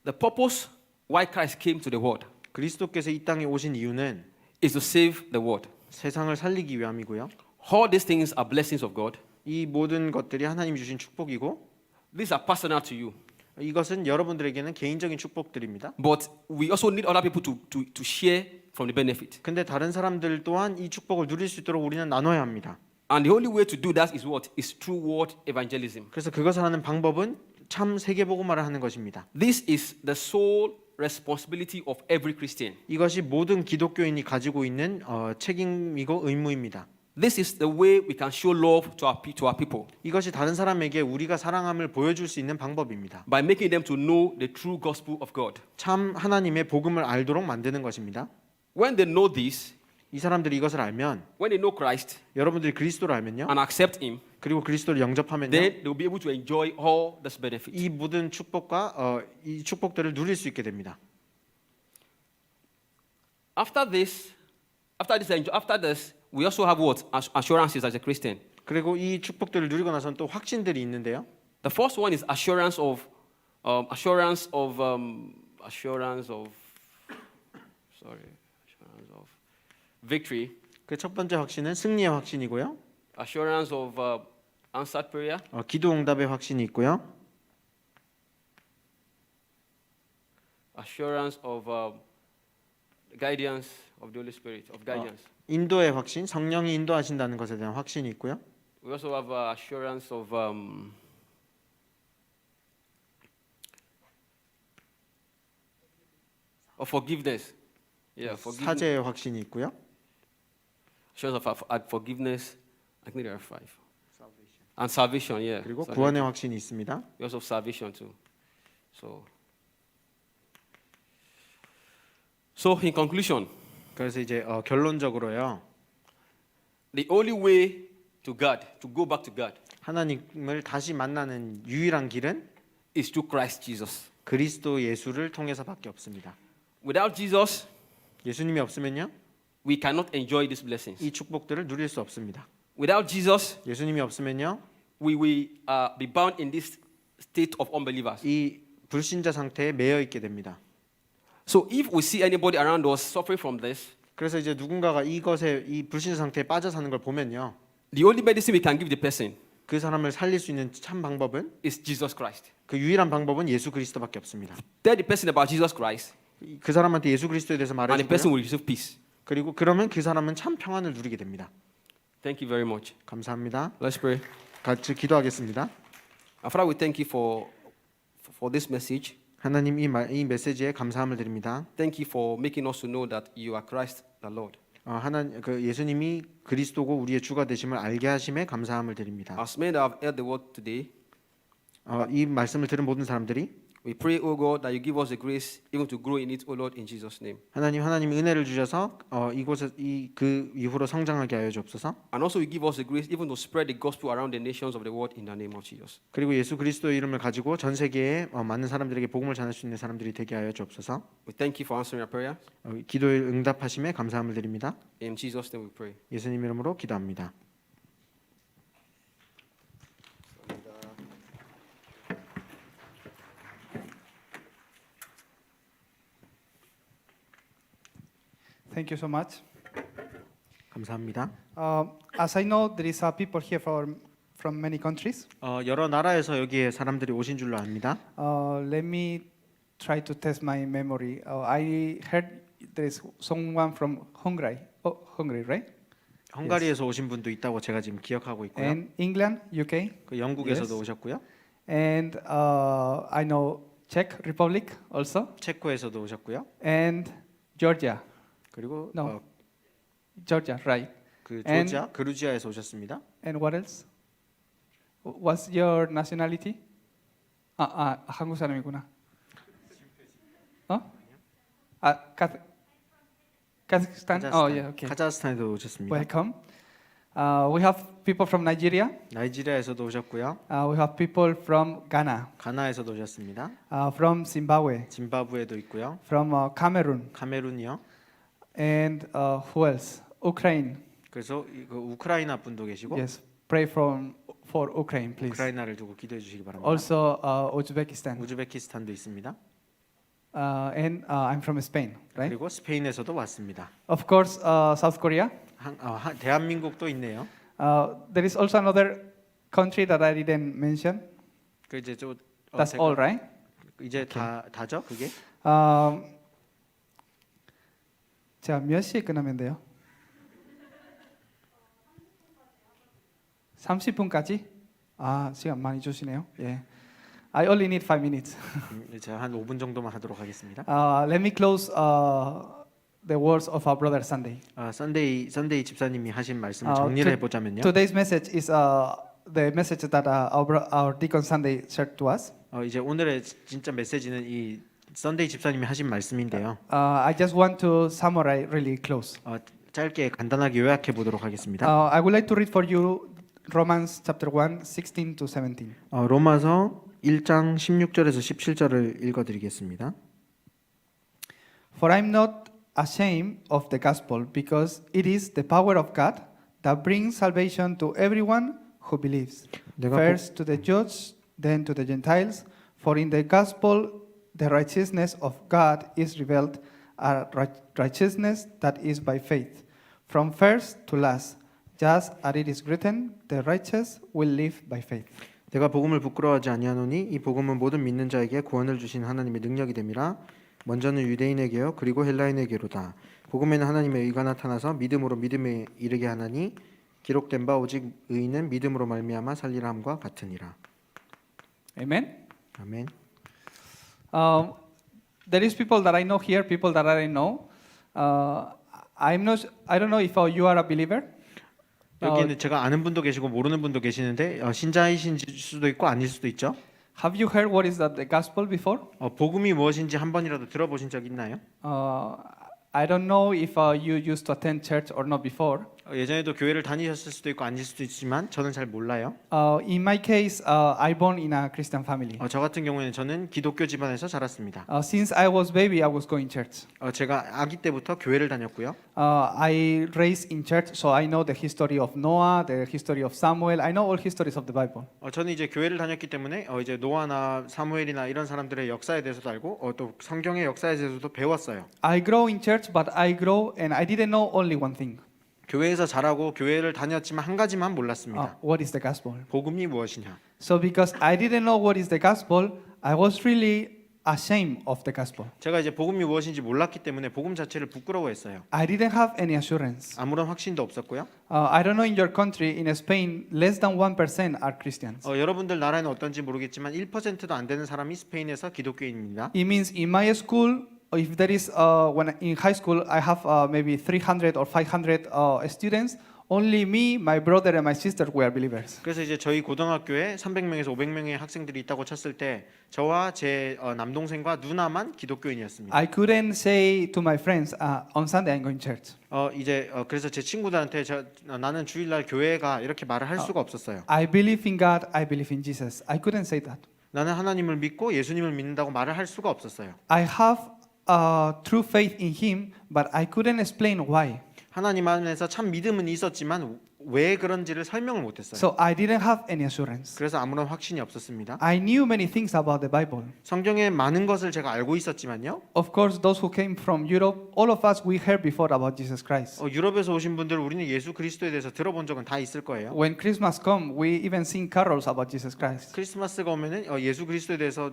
The purpose why Christ came to the world 그리스도께서 이 땅에 오신 이유는 is to save the world. 세상을 살리기 위함이고요. All these things are blessings of God. 이 모든 것들이 하나님이 주신 축복이고 These are personal to you. 이것은 여러분들에게는 개인적인 축복들입니다. But we also need other people to share from the benefit. 근데 다른 사람들 또한 이 축복을 누릴 수 있도록 우리는 나눠야 합니다. And the only way to do that is what? Is through word evangelism. 그래서 그것을 하는 방법은 참 세계 복음화를 하는 것입니다. This is the sole responsibility of every Christian. 이것이 모든 기독교인이 가지고 있는 책임이고 의무입니다. This is the way we can show love to our people. 이것이 다른 사람에게 우리가 사랑함을 보여줄 수 있는 방법입니다. By making them to know the true gospel of God. 참 하나님의 복음을 알도록 만드는 것입니다. When they know this, 이 사람들이 이것을 알면 when they know Christ 여러분들이 그리스도를 알면요. and accept Him, 그리고 그리스도를 영접하면요. then they will be able to enjoy all this benefit. 이 모든 축복과 이 축복들을 누릴 수 있게 됩니다. After this, we also have what? Assurances as a Christian. 그리고 이 축복들을 누리고 나서는 또 확신들이 있는데요. The first one is assurance of victory, 그 첫 번째 확신은 승리의 확신이고요. assurance of answered prayer, 기도 응답의 확신이 있고요. assurance of guidance of the Holy Spirit, of guidance. 인도의 확신, 성령이 인도하신다는 것에 대한 확신이 있고요. We also have assurance of forgiveness. Yeah, forgiveness. 사죄의 확신이 있고요. Assurance of forgiveness. I think there are 5. And salvation, yeah. 그리고 Salvation. 구원의 확신이 있습니다. We also have salvation too. So in conclusion, 그래서 이제 결론적으로요. the only way to God, to go back to God, 하나님을 다시 만나는 유일한 길은 is through Christ Jesus. 그리스도 예수를 통해서밖에 없습니다. Without Jesus, 예수님이 없으면요. we cannot enjoy these blessings. 이 축복들을 누릴 수 없습니다. Without Jesus, 예수님이 없으면요. we will be bound in this state of unbelievers. 이 불신자 상태에 매여 있게 됩니다. So if we see anybody around us suffering from this, 그래서 이제 누군가가 이것에 이 불신자 상태에 빠져 사는 걸 보면요. the only medicine we can give the person 그 사람을 살릴 수 있는 참 방법은 is Jesus Christ. 그 유일한 방법은 예수 그리스도밖에 없습니다. Tell the person about Jesus Christ, 그 사람한테 예수 그리스도에 대해서 and the person 말해주고요. will receive peace. 그리고 그러면 그 사람은 참 평안을 누리게 됩니다. Thank you very much. 감사합니다. Let's pray. 같이 기도하겠습니다. Father, we thank you for this message. 하나님 이 메시지에 감사함을 드립니다. Thank you for making us to know that you are Christ the Lord. 하나님 그 예수님이 그리스도고 우리의 주가 되심을 알게 하심에 감사함을 드립니다. As men that have heard the word today, 이 말씀을 들은 모든 사람들이 we pray, O God, that you give us the grace even to grow in it, O Lord, in Jesus' name. 하나님 은혜를 주셔서 이곳에 그 이후로 성장하게 하여 주옵소서. And also you give us the grace even to spread the gospel around the nations of the world in the name of Jesus. 그리고 예수 그리스도의 이름을 가지고 전 세계에 많은 사람들에게 복음을 전할 수 있는 사람들이 되게 하여 주옵소서. We thank you for answering our prayer. 기도에 응답하심에 감사함을 드립니다. In Jesus' name we pray. 예수님 이름으로 기도합니다. Thank you so much. 감사합니다. As I know, there is people here from many countries. 여러 나라에서 여기에 사람들이 오신 줄로 압니다. Let me try to test my memory. I heard there is someone from Hungary. Hungary, right? 헝가리에서 오신 분도 있다고 제가 지금 기억하고 있고요. And England, UK, 그 영국에서도 Yes. 오셨고요. and I know Czech Republic also, 체코에서도 오셨고요. and Georgia. 그리고 No. Georgia, right? 그 And- 조지아, 그루지아에서 오셨습니다. And what else? What's your nationality? 한국 사람이구나. Kazakhstan. Oh, yeah, okay. 카자흐스탄에도 오셨습니다. Welcome. We have people from Nigeria. 나이지리아에서도 오셨고요. We have people from Ghana, 가나에서도 오셨습니다. from Zimbabwe, 짐바브웨도 있고요. from Cameroon, 카메룬이요. and who else? Ukraine. 그래서 그 우크라이나 분도 계시고 Yes, pray for Ukraine, please. 우크라이나를 두고 기도해 주시기 바랍니다. Also Uzbekistan. 우즈베키스탄도 있습니다. And I'm from Spain, right? 그리고 스페인에서도 왔습니다. Of course, South Korea. 대한민국도 있네요. There is also another country that I didn't mention. 그 이제 좀 That's all, right? 이제 다죠 그게? 자, 몇 시에 끝나면 돼요? 30분까지? 시간 많이 주시네요. 예. I only need 5 minutes. 제가 한 5분 정도만 하도록 하겠습니다. Let me close the words of our brother Sunday. 선데이 집사님이 하신 말씀을 아, 정리를 해보자면요. Today's message is the message that our deacon Sunday shared to us. 이제 오늘의 진짜 메시지는 이 선데이 집사님이 하신 말씀인데요. I just want to summarize really close. 짧게 간단하게 요약해 보도록 하겠습니다. I would like to read for you Romans chapter 1, 16 to 17. 로마서 1장 16절에서 17절을 읽어드리겠습니다. For I'm not ashamed of the gospel, because it is the power of God that brings salvation to everyone who believes. First to the Jews, then to the Gentiles. For in the gospel the righteousness of God is revealed, a righteousness that is by faith, from first to last. Just as it is written, the righteous will live by faith. 내가 복음을 부끄러워하지 아니하노니 이 복음은 모든 믿는 자에게 구원을 주신 하나님의 능력이 됨이라. 먼저는 유대인에게요 그리고 헬라인에게로다. 복음에는 하나님의 의가 나타나서 믿음으로 믿음에 이르게 하나니 기록된 바 오직 의인은 믿음으로 말미암아 살리라 함과 같으니라. Amen. 아멘. There is people that I know here, people that I don't know. I don't know if you are a believer. 여기는 제가 아는 분도 계시고 모르는 분도 계시는데 신자이신 수도 있고 아닐 수도 있죠. Have you heard what is the gospel before? 복음이 무엇인지 한 번이라도 들어보신 적 있나요? I don't know if you used to attend church or not before. 예전에도 교회를 다니셨을 수도 있고 아닐 수도 있지만 저는 잘 몰라요. In my case, I born in a Christian family. 저 같은 경우에는 저는 기독교 집안에서 자랐습니다. Since I was baby, I was going church. 제가 아기 때부터 교회를 다녔고요. I raised in church, so I know the history of Noah, the history of Samuel. I know all histories of the Bible. 저는 이제 교회를 다녔기 때문에 이제 노아나 사무엘이나 이런 사람들의 역사에 대해서도 알고 또 성경의 역사에 대해서도 배웠어요. I grow in church, but I grow and I didn't know only one thing. 교회에서 자라고 교회를 다녔지만 한 가지만 몰랐습니다. What is the gospel? 복음이 무엇이냐? So because I didn't know what is the gospel, I was really ashamed of the gospel. 제가 이제 복음이 무엇인지 몰랐기 때문에 복음 자체를 부끄러워했어요. I didn't have any assurance. 아무런 확신도 없었고요. I don't know in your country, in Spain, less than 1% are Christians. 여러분들 나라는 어떤지 모르겠지만 1%도 안 되는 사람이 스페인에서 기독교인입니다. It means in my school, if there is, when in high school, I have maybe 300 or 500 students. Only me, my brother, and my sister were believers. 그래서 이제 저희 고등학교에 300명에서 500명의 학생들이 있다고 쳤을 때 저와 제 남동생과 누나만 기독교인이었습니다. I couldn't say to my friends, on Sunday I'm going to church. 그래서 제 친구들한테 나는 주일날 교회가 이렇게 말을 할 수가 없었어요. I believe in God, I believe in Jesus. I couldn't say that. 나는 하나님을 믿고 예수님을 믿는다고 말을 할 수가 없었어요. I have true faith in Him, but I couldn't explain why. 하나님 안에서 참 믿음은 있었지만 왜 그런지를 설명을 못했어요. So I didn't have any assurance. 그래서 아무런 확신이 없었습니다. I knew many things about the Bible. 성경에 많은 것을 제가 알고 있었지만요. Of course, those who came from Europe, all of us, we heard before about Jesus Christ. 유럽에서 오신 분들 우리는 예수 그리스도에 대해서 들어본 적은 다 있을 거예요. When Christmas come, we even sing carols about Jesus Christ. 크리스마스가 오면은 예수 그리스도에 대해서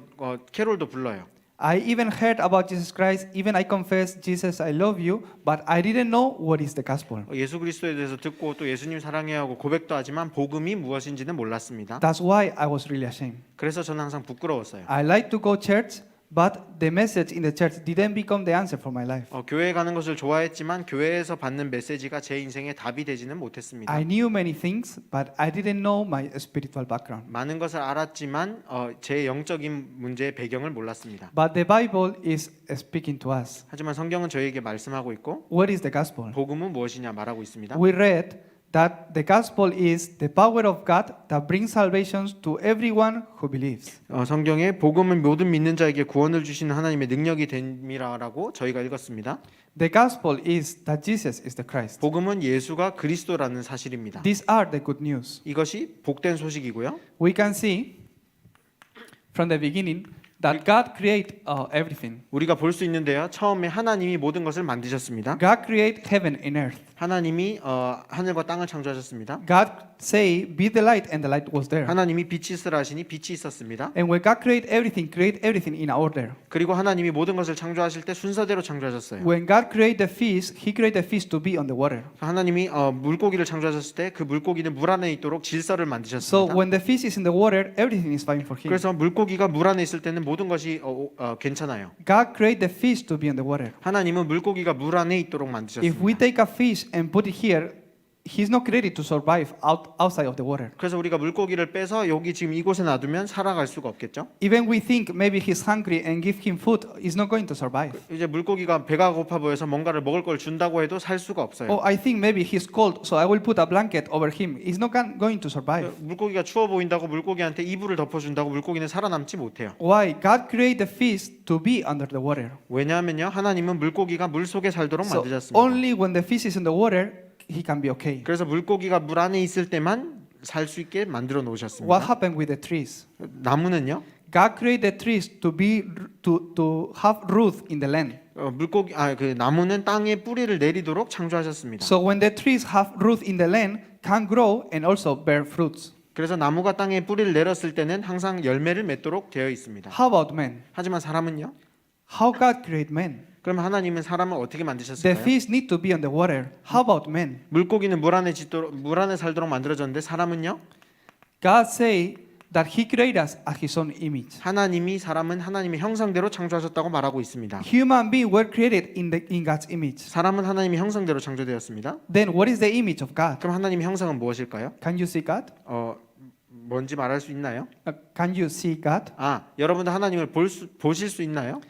캐롤도 불러요. I even heard about Jesus Christ, even I confess, Jesus, I love you, but I didn't know what is the gospel. 예수 그리스도에 대해서 듣고 또 예수님 사랑해야 하고 고백도 하지만 복음이 무엇인지는 몰랐습니다. That's why I was really ashamed. 그래서 저는 항상 부끄러웠어요. I like to go church, but the message in the church didn't become the answer for my life. 교회에 가는 것을 좋아했지만 교회에서 받는 메시지가 제 인생의 답이 되지는 못했습니다. I knew many things, but I didn't know my spiritual background. 많은 것을 알았지만 제 영적인 문제의 배경을 몰랐습니다. But the Bible is speaking to us. 하지만 성경은 저희에게 말씀하고 있고 What is the gospel? 복음은 무엇이냐 말하고 있습니다. We read that the gospel is the power of God that brings salvation to everyone who believes. 성경에 복음은 모든 믿는 자에게 구원을 주시는 하나님의 능력이 됨이라고 저희가 읽었습니다. The gospel is that Jesus is the Christ. 복음은 예수가 그리스도라는 사실입니다. These are the good news. 이것이 복된 소식이고요. We can see from the beginning that God created everything. 우리가 볼 수 있는데요. 처음에 하나님이 모든 것을 만드셨습니다. God created heaven and earth. 하나님이 하늘과 땅을 창조하셨습니다. God say, be the light, and the light was there. 하나님이 빛이 있으라 하시니 빛이 있었습니다. And when God create everything in order. 그리고 하나님이 모든 것을 창조하실 때 순서대로 창조하셨어요. When God created the fish, He created the fish to be on the water. 하나님이 물고기를 창조하셨을 때 그 물고기는 물 안에 있도록 질서를 So 만드셨습니다. when the fish is in the water, everything is fine for Him. 그래서 물고기가 물 안에 있을 때는 모든 것이 괜찮아요. God created the fish to be on the water. 하나님은 물고기가 물 안에 있도록 If we 만드셨습니다. take a fish and put it here, he's not created to survive outside of the water. 그래서 우리가 물고기를 빼서 여기 지금 이곳에 놔두면 살아갈 수가 없겠죠. Even we think maybe he's hungry and give him food, he's not going to survive. 이제 물고기가 배가 고파 보여서 뭔가를 먹을 걸 준다고 해도 살 수가 없어요. Oh, I think maybe he's cold, so I will put a blanket over him. He's not going to survive. 물고기가 추워 보인다고 물고기한테 이불을 덮어준다고 물고기는 살아남지 못해요. Why? God created the fish to be under the water. 왜냐하면요, 하나님은 물고기가 물 속에 살도록 So 만드셨습니다. only when the fish is in the water, he can be okay. 그래서 물고기가 물 안에 있을 때만 살 수 있게 만들어 What 놓으셨습니다. happened with the trees? 나무는요, God created the trees to have root in the land. 그 나무는 땅에 뿌리를 내리도록 창조하셨습니다. So when the trees have root in the land, can grow and also bear fruits. 그래서 나무가 땅에 뿌리를 내렸을 때는 항상 열매를 맺도록 되어 있습니다. How about man? 하지만 사람은요? How God created man? 그럼 하나님은 사람을 어떻게 The 만드셨을까요? fish need to be on the water. How about man? 물고기는 물 안에 살도록 만들어졌는데 사람은요? God say that He created us as His own image. 하나님이 사람은 하나님의 형상대로 창조하셨다고 말하고 있습니다. Human beings were created in God's image. 사람은 하나님의 형상대로 창조되었습니다. Then what is the image of God? 그럼 하나님의 형상은 무엇일까요? Can you see God? 뭔지 말할 수 있나요? Can you see God? 여러분도 하나님을 보실 수 있나요?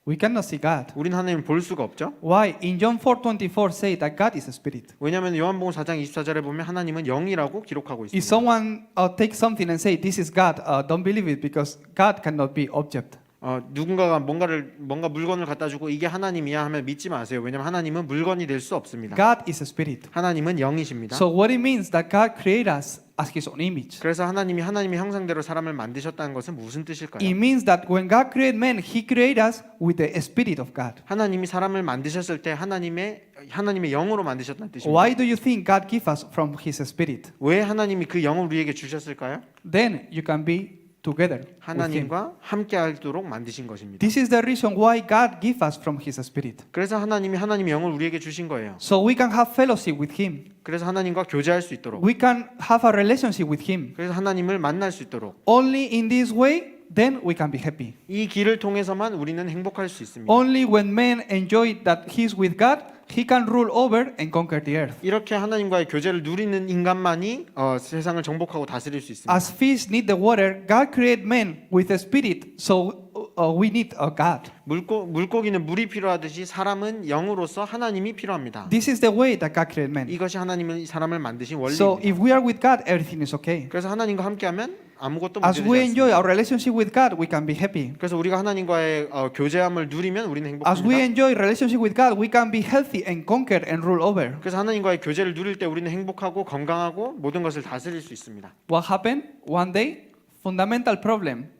We cannot see God. 우린 하나님을 볼 수가 없죠. Why? In John 4:24 say that God is a spirit. 왜냐하면 요한복음 4장 24절에 보면 하나님은 영이라고 기록하고 If 있습니다. someone take something and say this is God, don't believe it because God cannot be object. 누군가가 뭔가 물건을 갖다 주고 이게 하나님이야 하면 믿지 마세요. 왜냐하면 하나님은 물건이 될 수 없습니다. God is a spirit. 하나님은 영이십니다. So what it means that God created us as His own image. 그래서 하나님이 하나님의 형상대로 사람을 만드셨다는 것은 무슨 뜻일까요? It means that when God created man, He created us with the spirit of God. 하나님이 사람을 만드셨을 때 하나님의 영으로 만드셨다는 뜻입니다. Why do you think God give us from His spirit? 왜 하나님이 그 영을 우리에게 주셨을까요? Then you can be together with Him. 하나님과 함께하도록 만드신 것입니다. This is the reason why God give us from His spirit. 그래서 하나님의 영을 우리에게 주신 거예요. So we can have fellowship with Him. 그래서 하나님과 교제할 수 있도록, We can have a relationship with Him. 그래서 하나님을 만날 수 있도록, Only in this way, then we can be happy. 이 길을 통해서만 우리는 행복할 수 있습니다. Only when man enjoy that he's with God, he can rule over and conquer the earth. 이렇게 하나님과의 교제를 누리는 인간만이 세상을 정복하고 다스릴 수 있습니다. As fish need the water, God created man with a spirit, so we need a God. 물고기는 물이 필요하듯이 사람은 영으로서 하나님이 필요합니다. This is the way that God created man. 이것이 하나님은 사람을 만드신 So 원리입니다. if we are with God, everything is okay. 그래서 하나님과 함께하면 아무것도 As 문제되지 we enjoy 않습니다. our relationship with God, we can be happy. 그래서 우리가 하나님과의 교제함을 누리면 우리는 As we 행복합니다. enjoy relationship with God, we can be healthy and conquer and rule over. 그래서 하나님과의 교제를 누릴 때 우리는 행복하고 건강하고 모든 것을 다스릴 수 있습니다. What happened? One day, fundamental problem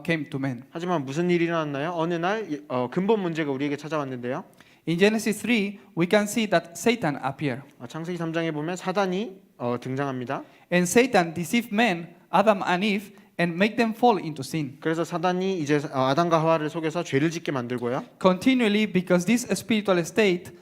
came to man. 하지만 무슨 일이 일어났나요? 어느 날 근본 문제가 우리에게 찾아왔는데요. In Genesis 3, we can see that Satan appeared. 창세기 3장에 보면 사단이 등장합니다. And Satan deceived men, Adam and Eve, and make them fall into sin. 그래서 사단이 이제 아담과 하와를 속여서 죄를 짓게 만들고요. Continually, because this spiritual state,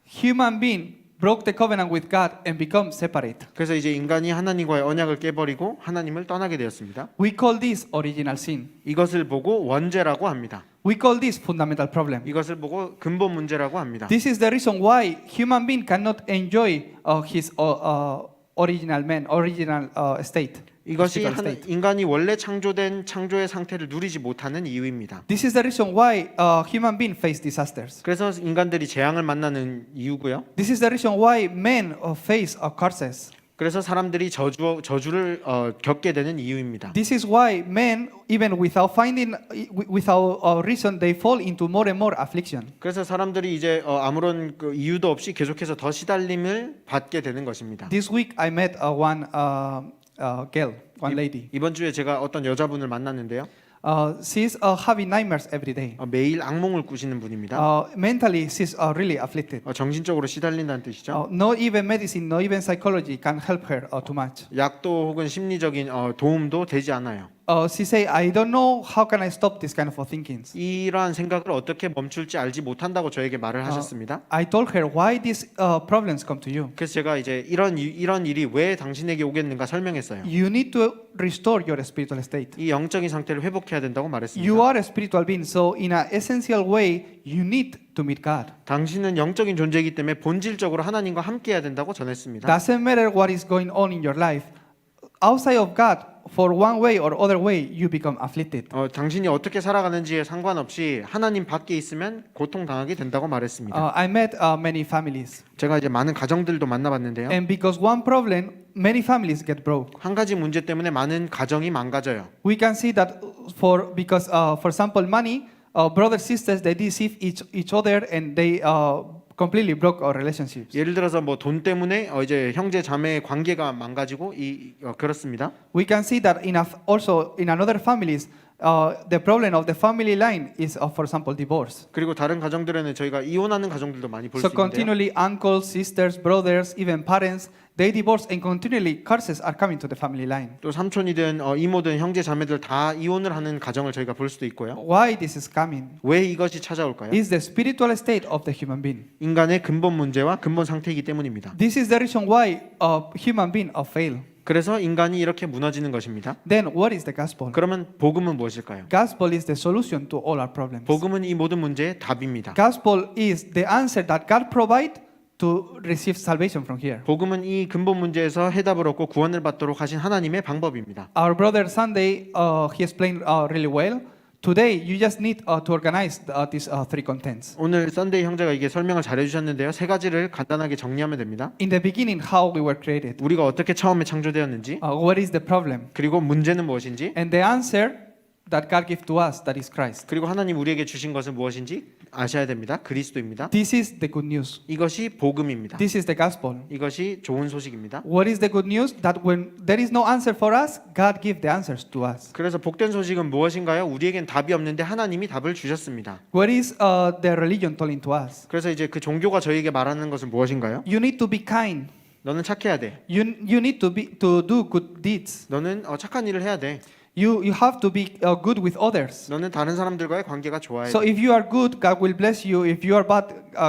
human being broke the covenant with God and become separate. 그래서 이제 인간이 하나님과의 언약을 깨버리고 하나님을 떠나게 되었습니다. We call this original sin. 이것을 보고 원죄라고 합니다. We call this fundamental problem. 이것을 보고 근본 문제라고 합니다. This is the reason why human being cannot enjoy his original man, original state. 이것이 spiritual state. 인간이 원래 창조된 창조의 상태를 누리지 못하는 이유입니다. This is the reason why human being face disasters. 그래서 인간들이 재앙을 만나는 이유고요. This is the reason why men face curses. 그래서 사람들이 저주를 겪게 되는 이유입니다. This is why men, even without reason, they fall into more and more affliction. 그래서 사람들이 이제 아무런 그 이유도 없이 계속해서 더 시달림을 받게 되는 것입니다. This week I met one girl, one lady. 이번 주에 제가 어떤 여자분을 만났는데요. She's having nightmares every day. 매일 악몽을 꾸시는 분입니다. Mentally, she's really afflicted. 정신적으로 시달린다는 뜻이죠. No even medicine, no even psychology can help her too much. 약도 혹은 심리적인 도움도 되지 않아요. She say, I don't know how can I stop this kind of thinkings. 이러한 생각을 어떻게 멈출지 알지 못한다고 저에게 말을 하셨습니다. I told her why these problems come to you. 그래서 제가 이제 이런 일이 왜 당신에게 오겠는가 설명했어요. You need to restore your spiritual state. 이 영적인 상태를 회복해야 된다고 말했습니다. You are a spiritual being, so in an essential way, you need to meet God. 당신은 영적인 존재이기 때문에 본질적으로 하나님과 함께해야 된다고 전했습니다. Doesn't matter what is going on in your life. Outside of God, for one way or other way, you become afflicted. 당신이 어떻게 살아가는지에 상관없이 하나님 밖에 있으면 고통당하게 된다고 말했습니다. I met many families, 제가 이제 많은 가정들도 만나봤는데요. and because one problem, many families get broke. 한 가지 문제 때문에 많은 가정이 망가져요. We can see that because for example, money, brothers sisters they deceive each other and they completely broke our relationships. 예를 들어서 뭐 돈 때문에 이제 형제 자매의 관계가 망가지고 그렇습니다. We can see that also in another families, the problem of the family line is, for example, divorce. 그리고 다른 가정들에는 저희가 이혼하는 가정들도 많이 볼 수 So 있는데요. continually, uncles, sisters, brothers, even parents, they divorce, and continually curses are coming to the family line. 또 삼촌이든 이모든 형제 자매들 다 이혼을 하는 가정을 저희가 볼 수도 있고요. Why this is coming? 왜 이것이 찾아올까요? Is the spiritual state of the human being. 인간의 근본 문제와 근본 상태이기 때문입니다. This is the reason why human being fail. 그래서 인간이 이렇게 무너지는 것입니다. Then what is the gospel? 그러면 복음은 무엇일까요? Gospel is the solution to all our problems. 복음은 이 모든 문제의 답입니다. Gospel is the answer that God provide to receive salvation from here. 복음은 이 근본 문제에서 해답을 얻고 구원을 받도록 하신 하나님의 방법입니다. Our brother Sunday, he explained really well. Today, you just need to organize these three contents. 오늘 썬데이 형제가 이게 설명을 잘 해주셨는데요. 세 가지를 간단하게 정리하면 됩니다. In the beginning, how we were created. 우리가 어떻게 처음에 창조되었는지, What is the problem? 그리고 문제는 무엇인지, And the answer that God gave to us, that is Christ. 그리고 하나님 우리에게 주신 것은 무엇인지 아셔야 됩니다. 그리스도입니다. This is the good news. 이것이 복음입니다. This is the gospel. 이것이 좋은 소식입니다. What is the good news? That when there is no answer for us, God gives the answers to us. 그래서 복된 소식은 무엇인가요? 우리에겐 답이 없는데 하나님이 답을 주셨습니다. What is the religion telling to us? 그래서 이제 그 종교가 저희에게 말하는 것은 무엇인가요? You need to be kind. 너는 착해야 돼. You need to do good deeds. 너는 착한 일을 해야 돼. You have to be good with others. 너는 다른 사람들과의 관계가 좋아야 So 돼. if you are good, God will bless you. If you are bad,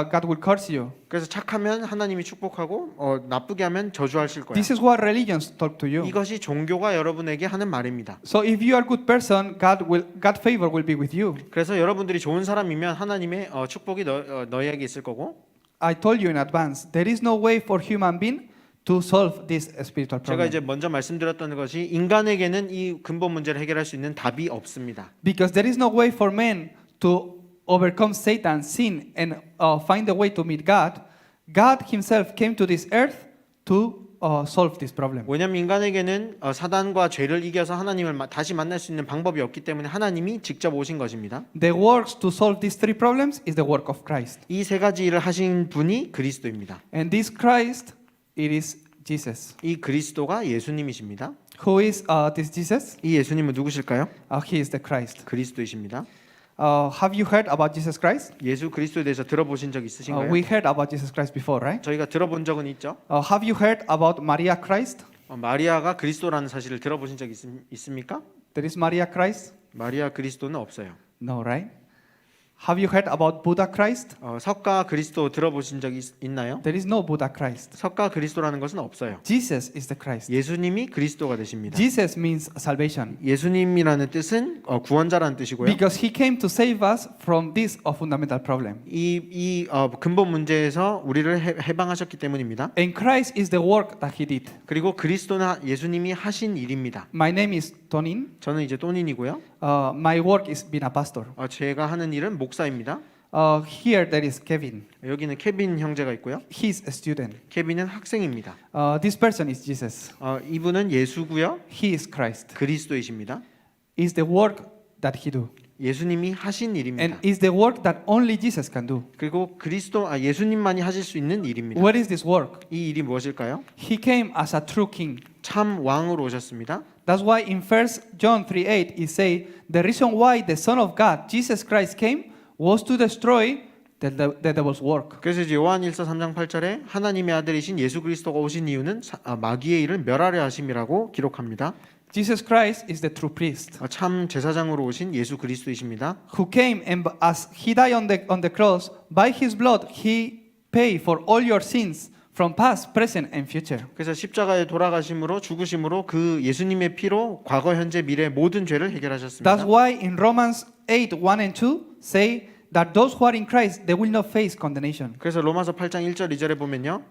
God will curse you. 그래서 착하면 하나님이 축복하고 나쁘게 하면 저주하실 거야. This is what religions talk to you. 이것이 종교가 여러분에게 하는 말입니다. So if you are a good person, God favor will be with you. 그래서 여러분들이 좋은 사람이면 하나님의 축복이 너희에게 있을 거고. I told you in advance, there is no way for human being to solve this spiritual 제가 problem. 이제 먼저 말씀드렸던 것이 인간에게는 이 근본 문제를 해결할 수 있는 답이 없습니다. Because there is no way for men to overcome Satan, sin, and find a way to meet God. God Himself came to this earth to solve this problem. 왜냐하면 인간에게는 사단과 죄를 이겨서 하나님을 다시 만날 수 있는 방법이 없기 때문에 하나님이 직접 오신 것입니다. The works to solve these three problems is the work of Christ. 이 세 가지 일을 하신 분이 그리스도입니다. And this Christ, it is Jesus. 이 그리스도가 예수님이십니다. Who is this Jesus? 이 예수님은 누구실까요? He is the Christ. 그리스도이십니다. Have you heard about Jesus Christ? 예수 그리스도에 대해서 들어보신 적 있으신가요? We heard about Jesus Christ before, right? 저희가 들어본 적은 있죠. Have you heard about Maria Christ? 마리아가 그리스도라는 사실을 들어보신 적 있습니까? There is Maria Christ? 마리아 그리스도는 없어요. No, right? Have you heard about Buddha Christ? 석가 그리스도 들어보신 적 있나요? There is no Buddha Christ. 석가 그리스도라는 것은 없어요. Jesus is the Christ. 예수님이 그리스도가 되십니다. Jesus means salvation 예수님이라는 뜻은 구원자라는 뜻이고요. because he came to save us from this fundamental problem. 이 근본 문제에서 우리를 해방하셨기 때문입니다. And Christ is the work that he did. 그리고 그리스도는 예수님이 하신 일입니다. My name is Tonin. 저는 이제 또닌이고요. My work is being a pastor. 제가 하는 일은 목사입니다. Here there is Kevin. 여기는 케빈 형제가 있고요. He's a student. 케빈은 학생입니다. This person is Jesus. 이분은 예수고요. He is Christ. 그리스도이십니다. Is the work that he do. 예수님이 하신 일입니다. And is the work that only Jesus can do. 그리고 예수님만이 하실 수 있는 일입니다. What is this work? 이 일이 무엇일까요? He came as a true king. 참 왕으로 오셨습니다. That's why in 1 John 3:8 it say the reason why the Son of God, Jesus Christ came was to destroy the devil's work. 그래서 이제 요한일서 3장 8절에 하나님의 아들이신 예수 그리스도가 오신 이유는 마귀의 일을 멸하려 하심이라고 기록합니다. Jesus Christ is the true priest 참 제사장으로 오신 예수 그리스도이십니다. who came and as he died on the cross, by his blood he paid for all your sins from past, present and future. 그래서 십자가에 돌아가심으로 죽으심으로 그 예수님의 피로 과거, 현재, 미래 모든 죄를 해결하셨습니다. That's why in Romans 8:1 and 2 say that those who are in Christ they will not face condemnation. 그래서 로마서 8장 1절 2절에 보면요.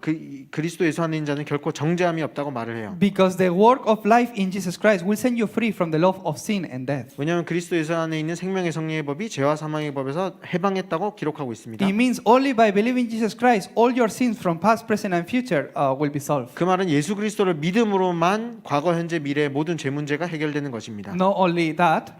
그리스도 예수 안에 있는 자는 결코 정죄함이 없다고 말을 해요. Because the work of life in Jesus Christ will set you free from the love of sin and death. 왜냐하면 그리스도 예수 안에 있는 생명의 성령의 법이 죄와 사망의 법에서 해방했다고 기록하고 있습니다. It means only by believing Jesus Christ all your sins from past, present and future will be solved. 그 말은 예수 그리스도를 믿음으로만 과거, 현재, 미래의 모든 죄 문제가 해결되는 것입니다. Not only that,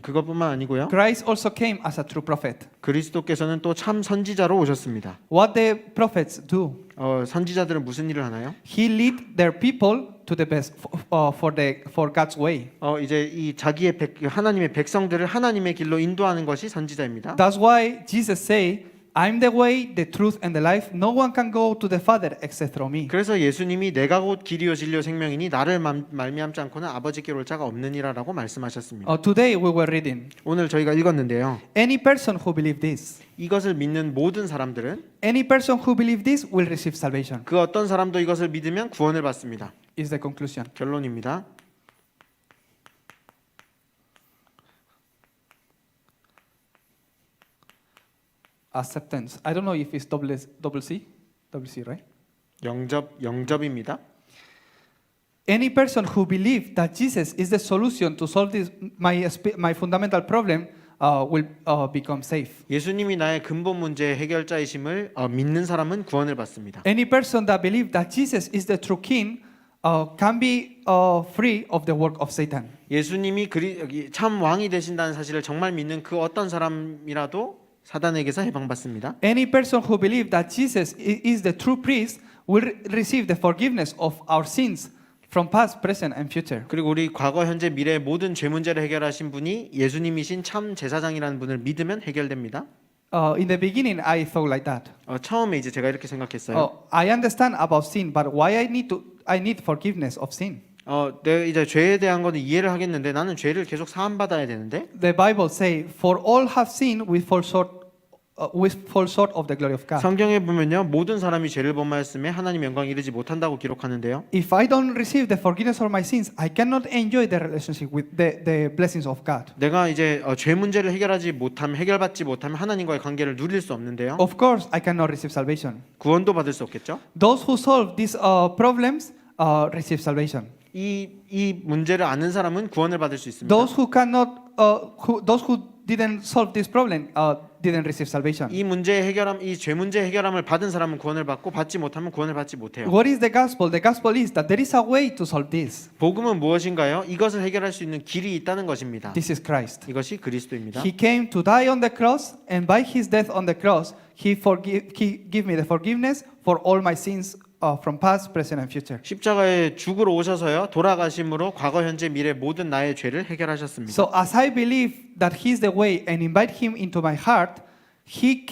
그것뿐만 아니고요. Christ also came as a true prophet. 그리스도께서는 또 참 선지자로 오셨습니다. What the prophets do? 선지자들은 무슨 일을 하나요? He lead their people to the best for God's way. 이제 이 자기의 하나님의 백성들을 하나님의 길로 인도하는 것이 선지자입니다. That's why Jesus say, I'm the way, the truth and the life. No one can go to the Father except through me. 그래서 예수님이 내가 곧 길이요 진리요 생명이니 나를 말미암지 않고는 아버지께로 올 자가 없느니라라고 말씀하셨습니다. Today we were reading. 오늘 저희가 읽었는데요. Any person who believe this, 이것을 믿는 모든 사람들은 any person who believe this will receive salvation. 그 어떤 사람도 이것을 믿으면 구원을 받습니다. Is the conclusion. 결론입니다. Acceptance. I don't know if it's double C, right? 영접입니다. Any person who believes that Jesus is the solution to solve this my fundamental problem will become safe. 예수님이 나의 근본 문제의 해결자이심을 믿는 사람은 구원을 받습니다. Any person that believes that Jesus is the true king can be free of the work of Satan. 예수님이 참 왕이 되신다는 사실을 정말 믿는 그 어떤 사람이라도 사단에게서 해방받습니다. Any person who believes that Jesus is the true priest will receive the forgiveness of our sins from past, present and future. 그리고 우리 과거, 현재, 미래의 모든 죄 문제를 해결하신 분이 예수님이신 참 제사장이라는 분을 믿으면 해결됩니다. In the beginning, I thought like that. 처음에 이제 제가 이렇게 생각했어요. I understand about sin, but why I need forgiveness of sin? 내가 이제 죄에 대한 거는 이해를 하겠는데 나는 죄를 계속 사함 받아야 되는데. The Bible say, "For all have sinned with fall short of the glory of God." 성경에 보면요, 모든 사람이 죄를 범하였음에 하나님 영광에 이르지 못한다고 기록하는데요. If I don't receive the forgiveness of my sins, I cannot enjoy the relationship with the blessings of God. 내가 이제 죄 문제를 해결받지 못하면 하나님과의 관계를 누릴 수 없는데요. Of course, I cannot receive salvation. 구원도 받을 수 없겠죠. Those who solve these problems receive salvation. 이 문제를 아는 사람은 구원을 받을 수 있습니다. Those who didn't solve this problem didn't receive salvation. 이 죄 문제 해결함을 받은 사람은 구원을 받고 받지 못하면 구원을 받지 못해요. What is the gospel? The gospel is that there is a way to solve this. 복음은 무엇인가요? 이것을 해결할 수 있는 길이 있다는 것입니다. This is Christ. 이것이 그리스도입니다. He came to die on the cross, and by His death on the cross, He gave me the forgiveness for all my sins from past, present, and future. 십자가에 죽으러 오셔서요, 돌아가심으로 과거, 현재, 미래 모든 나의 죄를 해결하셨습니다. So as I believe that He is the way and invite Him into my heart, He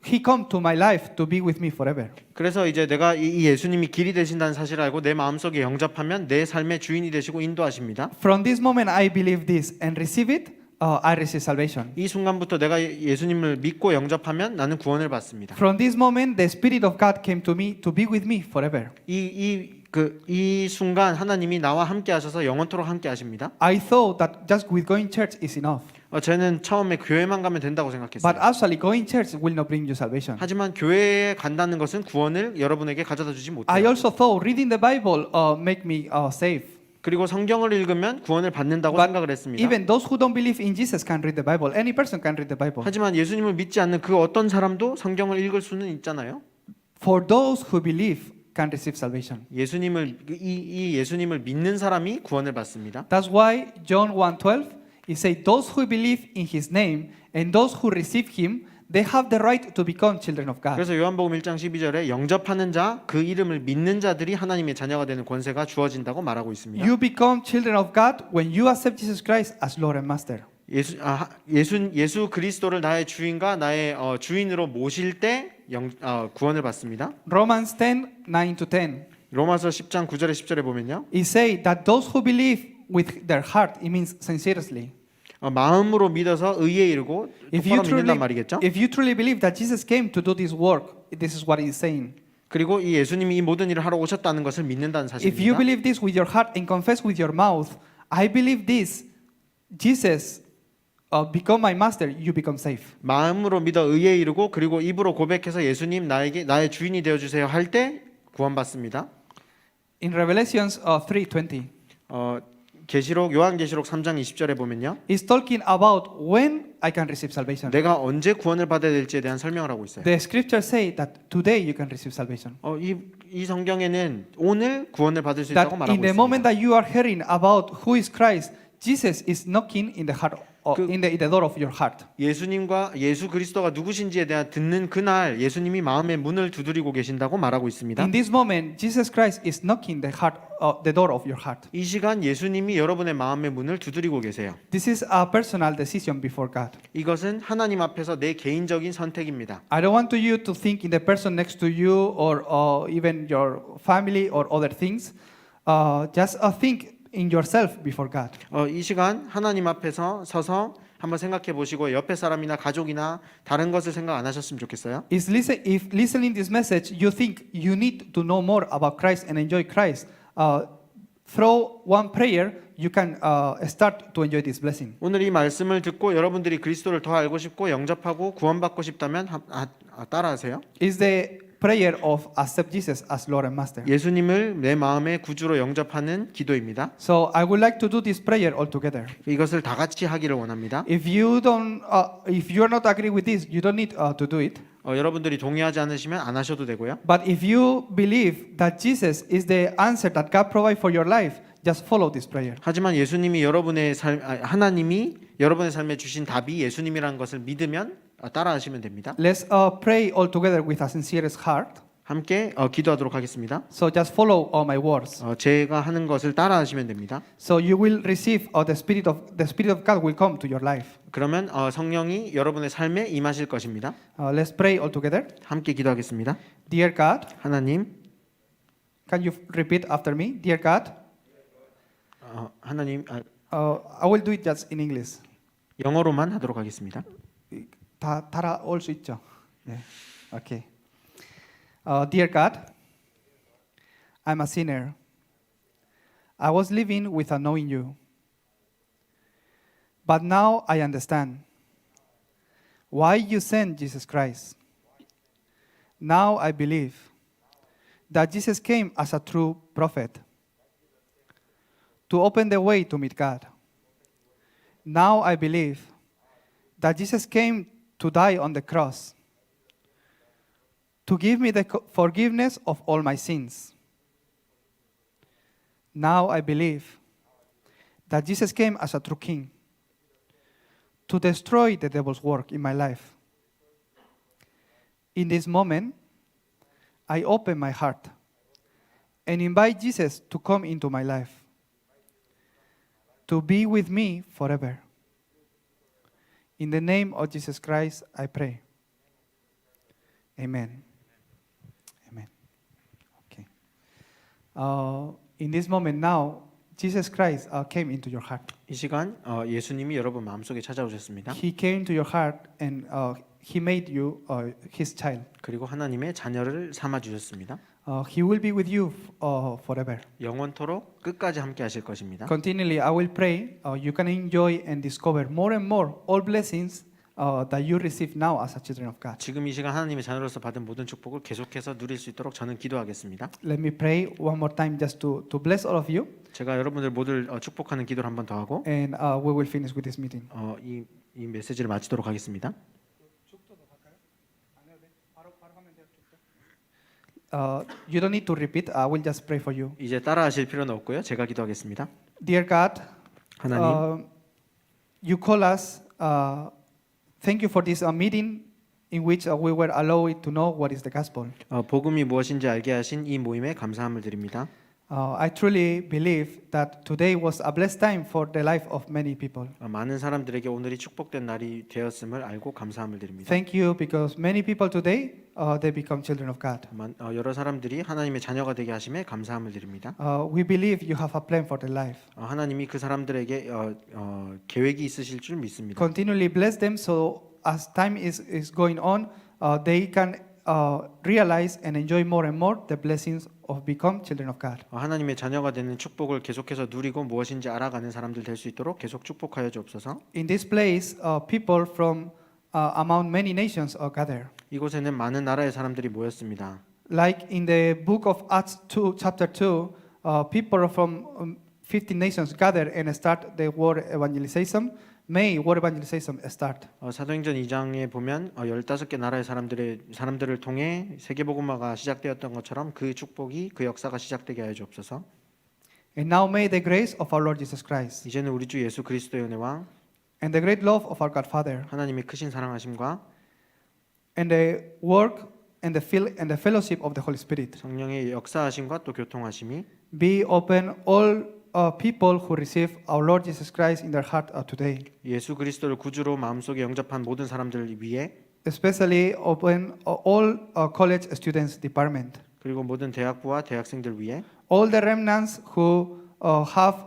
He come to my life to be with me forever. 그래서 이제 내가 이 예수님이 길이 되신다는 사실을 알고 내 마음속에 영접하면 내 삶의 주인이 되시고 인도하십니다. From this moment I believe this and receive it, I receive salvation. 이 순간부터 내가 예수님을 믿고 영접하면 나는 구원을 받습니다. From this moment the Spirit of God came to me to be with me forever. 이 순간 하나님이 나와 함께 하셔서 영원토록 함께 하십니다. I thought that just with going church is enough. 저는 처음에 교회만 가면 된다고 생각했어요. But actually going church will not bring you salvation. 하지만 교회에 간다는 것은 구원을 여러분에게 가져다 주지 I 못해요. also thought reading the Bible make me saved. 그리고 성경을 읽으면 구원을 받는다고 But 생각을 했습니다. even those who don't believe in Jesus can read the Bible. Any person can read the Bible. 하지만 예수님을 믿지 않는 그 어떤 사람도 성경을 읽을 수는 있잖아요. For those who believe can receive salvation. 이 예수님을 믿는 사람이 구원을 받습니다. That's why John 1:12 it says those who believe in his name and those who receive him they have the right to become children of God. 그래서 요한복음 1장 12절에 영접하는 자, 그 이름을 믿는 자들이 하나님의 자녀가 되는 권세가 주어진다고 말하고 있습니다. You become children of God when you accept Jesus Christ as Lord and Master. 예수 그리스도를 나의 주인과 나의 주인으로 모실 때 구원을 받습니다. Romans 10:9-10. 로마서 10장 9절에 10절에 보면요. It says that those who believe with their heart, it means sincerely. 마음으로 믿어서 의에 이르고 똑바로 믿는단 말이겠죠. if you truly believe that Jesus came to do this work, this is what it's saying. 그리고 이 예수님이 이 모든 일을 하러 오셨다는 것을 믿는다는 If you 사실입니다. believe this with your heart and confess with your mouth, I believe this, Jesus become my master, you become safe. 마음으로 믿어 의에 이르고 그리고 입으로 고백해서 예수님 나의 주인이 되어 주세요 할 때 구원받습니다. In Revelations 3:20, 요한계시록 3장 20절에 보면요. it's talking about when I can receive salvation. 내가 언제 구원을 받아야 될지에 대한 설명을 하고 있어요. The scriptures say that today you can receive salvation. 이 성경에는 오늘 구원을 받을 수 That 있다고 말하고 in the 있습니다. moment that you are hearing about who is Christ, Jesus is knocking in the heart, in the door of your heart. 예수님과 예수 그리스도가 누구신지에 대한 듣는 그날 예수님이 마음의 문을 두드리고 계신다고 말하고 있습니다. In this moment, Jesus Christ is knocking the door of your heart. 이 시간 예수님이 여러분의 마음의 문을 두드리고 계세요. This is a personal decision before God. 이것은 하나님 앞에서 내 개인적인 선택입니다. I don't want you to think in the person next to you or even your family or other things. Just think in yourself before God. 이 시간 하나님 앞에서 서서 한번 생각해 보시고 옆에 사람이나 가족이나 다른 것을 생각 안 하셨으면 좋겠어요. If listening this message, you think you need to know more about Christ and enjoy Christ, through one prayer, you can start to enjoy this blessing. 오늘 이 말씀을 듣고 여러분들이 그리스도를 더 알고 싶고 영접하고 구원받고 싶다면 따라하세요. Is the prayer of accept Jesus as Lord and Master. 예수님을 내 마음의 구주로 영접하는 기도입니다. So I would like to do this prayer all together. 이것을 다 같이 하기를 원합니다. If you are not agree with this, you don't need to do it. 여러분들이 동의하지 않으시면 안 하셔도 되고요. But if you believe that Jesus is the answer that God provide for your life, just follow this prayer. 하지만 예수님이 하나님이 여러분의 삶에 주신 답이 예수님이라는 것을 믿으면 따라하시면 됩니다. Let's pray all together with a sincere heart. 함께 기도하도록 하겠습니다. So just follow all my words. 제가 하는 것을 따라하시면 됩니다. So you will receive the Spirit of God will come to your life. 그러면 성령이 여러분의 삶에 임하실 것입니다. Let's pray all together. 함께 기도하겠습니다. Dear God, 하나님, can you repeat after me? Dear God, 하나님, I will do it just in English. 영어로만 하도록 하겠습니다. 다 따라올 수 있죠? 네. Okay. Dear God, I'm a sinner. I was living without knowing you. But now I understand why you sent Jesus Christ. Now I believe that Jesus came as a true prophet to open the way to meet God. Now I believe that Jesus came to die on the cross to give me the forgiveness of all my sins. Now I believe that Jesus came as a true king to destroy the devil's work in my life. In this moment, I open my heart and invite Jesus to come into my life, to be with me forever. In the name of Jesus Christ, I pray. Amen. Amen. Okay. In this moment now, Jesus Christ came into your heart. 이 시간 예수님이 여러분 마음속에 찾아오셨습니다. He came to your heart and He made you His child. 그리고 하나님의 자녀를 삼아 주셨습니다. He will be with you forever. 영원토록 끝까지 함께 하실 것입니다. Continually, I will pray you can enjoy and discover more and more all blessings that you receive now as a children of God. 지금 이 시간 하나님의 자녀로서 받은 모든 축복을 계속해서 누릴 수 있도록 저는 기도하겠습니다. Let me pray one more time just to bless all of you, 제가 여러분들 모두를 축복하는 기도를 한 번 더 하고 and we will finish with this meeting. 이 메시지를 마치도록 하겠습니다. You don't need to repeat. I will just pray for you. 이제 따라하실 필요는 없고요. 제가 기도하겠습니다. Dear God, 하나님, you call us. Thank you for this meeting in which we were allowed to know what is the gospel. 복음이 무엇인지 알게 하신 이 모임에 감사함을 드립니다. I truly believe that today was a blessed time for the life of many people. 많은 사람들에게 오늘이 축복된 날이 되었음을 알고 감사함을 드립니다. Thank you because many people today they become children of God. 여러 사람들이 하나님의 자녀가 되게 하심에 감사함을 드립니다. We believe you have a plan for their life. 하나님이 그 사람들에게 계획이 있으실 줄 믿습니다. Continually bless them so as time is going on, they can realize and enjoy more and more the blessings of become children of God. 하나님의 자녀가 되는 축복을 계속해서 누리고 무엇인지 알아가는 사람들 될 수 있도록 계속 축복하여 주옵소서. In this place, people from among many nations gather. 이곳에는 많은 나라의 사람들이 모였습니다. Like in the book of Acts 2, chapter 2, people from 15 nations gather and start the word evangelization. May word evangelization start. 사도행전 2장에 보면 15개 나라의 사람들을 통해 세계복음화가 시작되었던 것처럼 그 축복이 그 역사가 시작되게 하여 주옵소서. And now may the grace of our Lord Jesus Christ 이제는 우리 주 예수 그리스도의 은혜와 and the great love of our God Father 하나님의 크신 사랑하심과 and the work and the fellowship of the Holy Spirit 성령의 역사하심과 또 교통하심이 be open all people who receive our Lord Jesus Christ in their heart today. 예수 그리스도를 구주로 마음속에 영접한 모든 사람들을 위해 Especially open all college students department. 그리고 모든 대학부와 대학생들 위해 All the remnants who have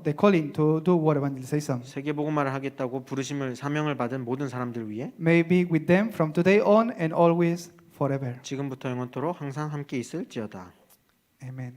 the calling to do word evangelization. 세계복음화를 하겠다고 부르심을 사명을 받은 모든 사람들 위해 May be with them from today on and always forever. 지금부터 영원토록 항상 함께 있을지어다. Amen.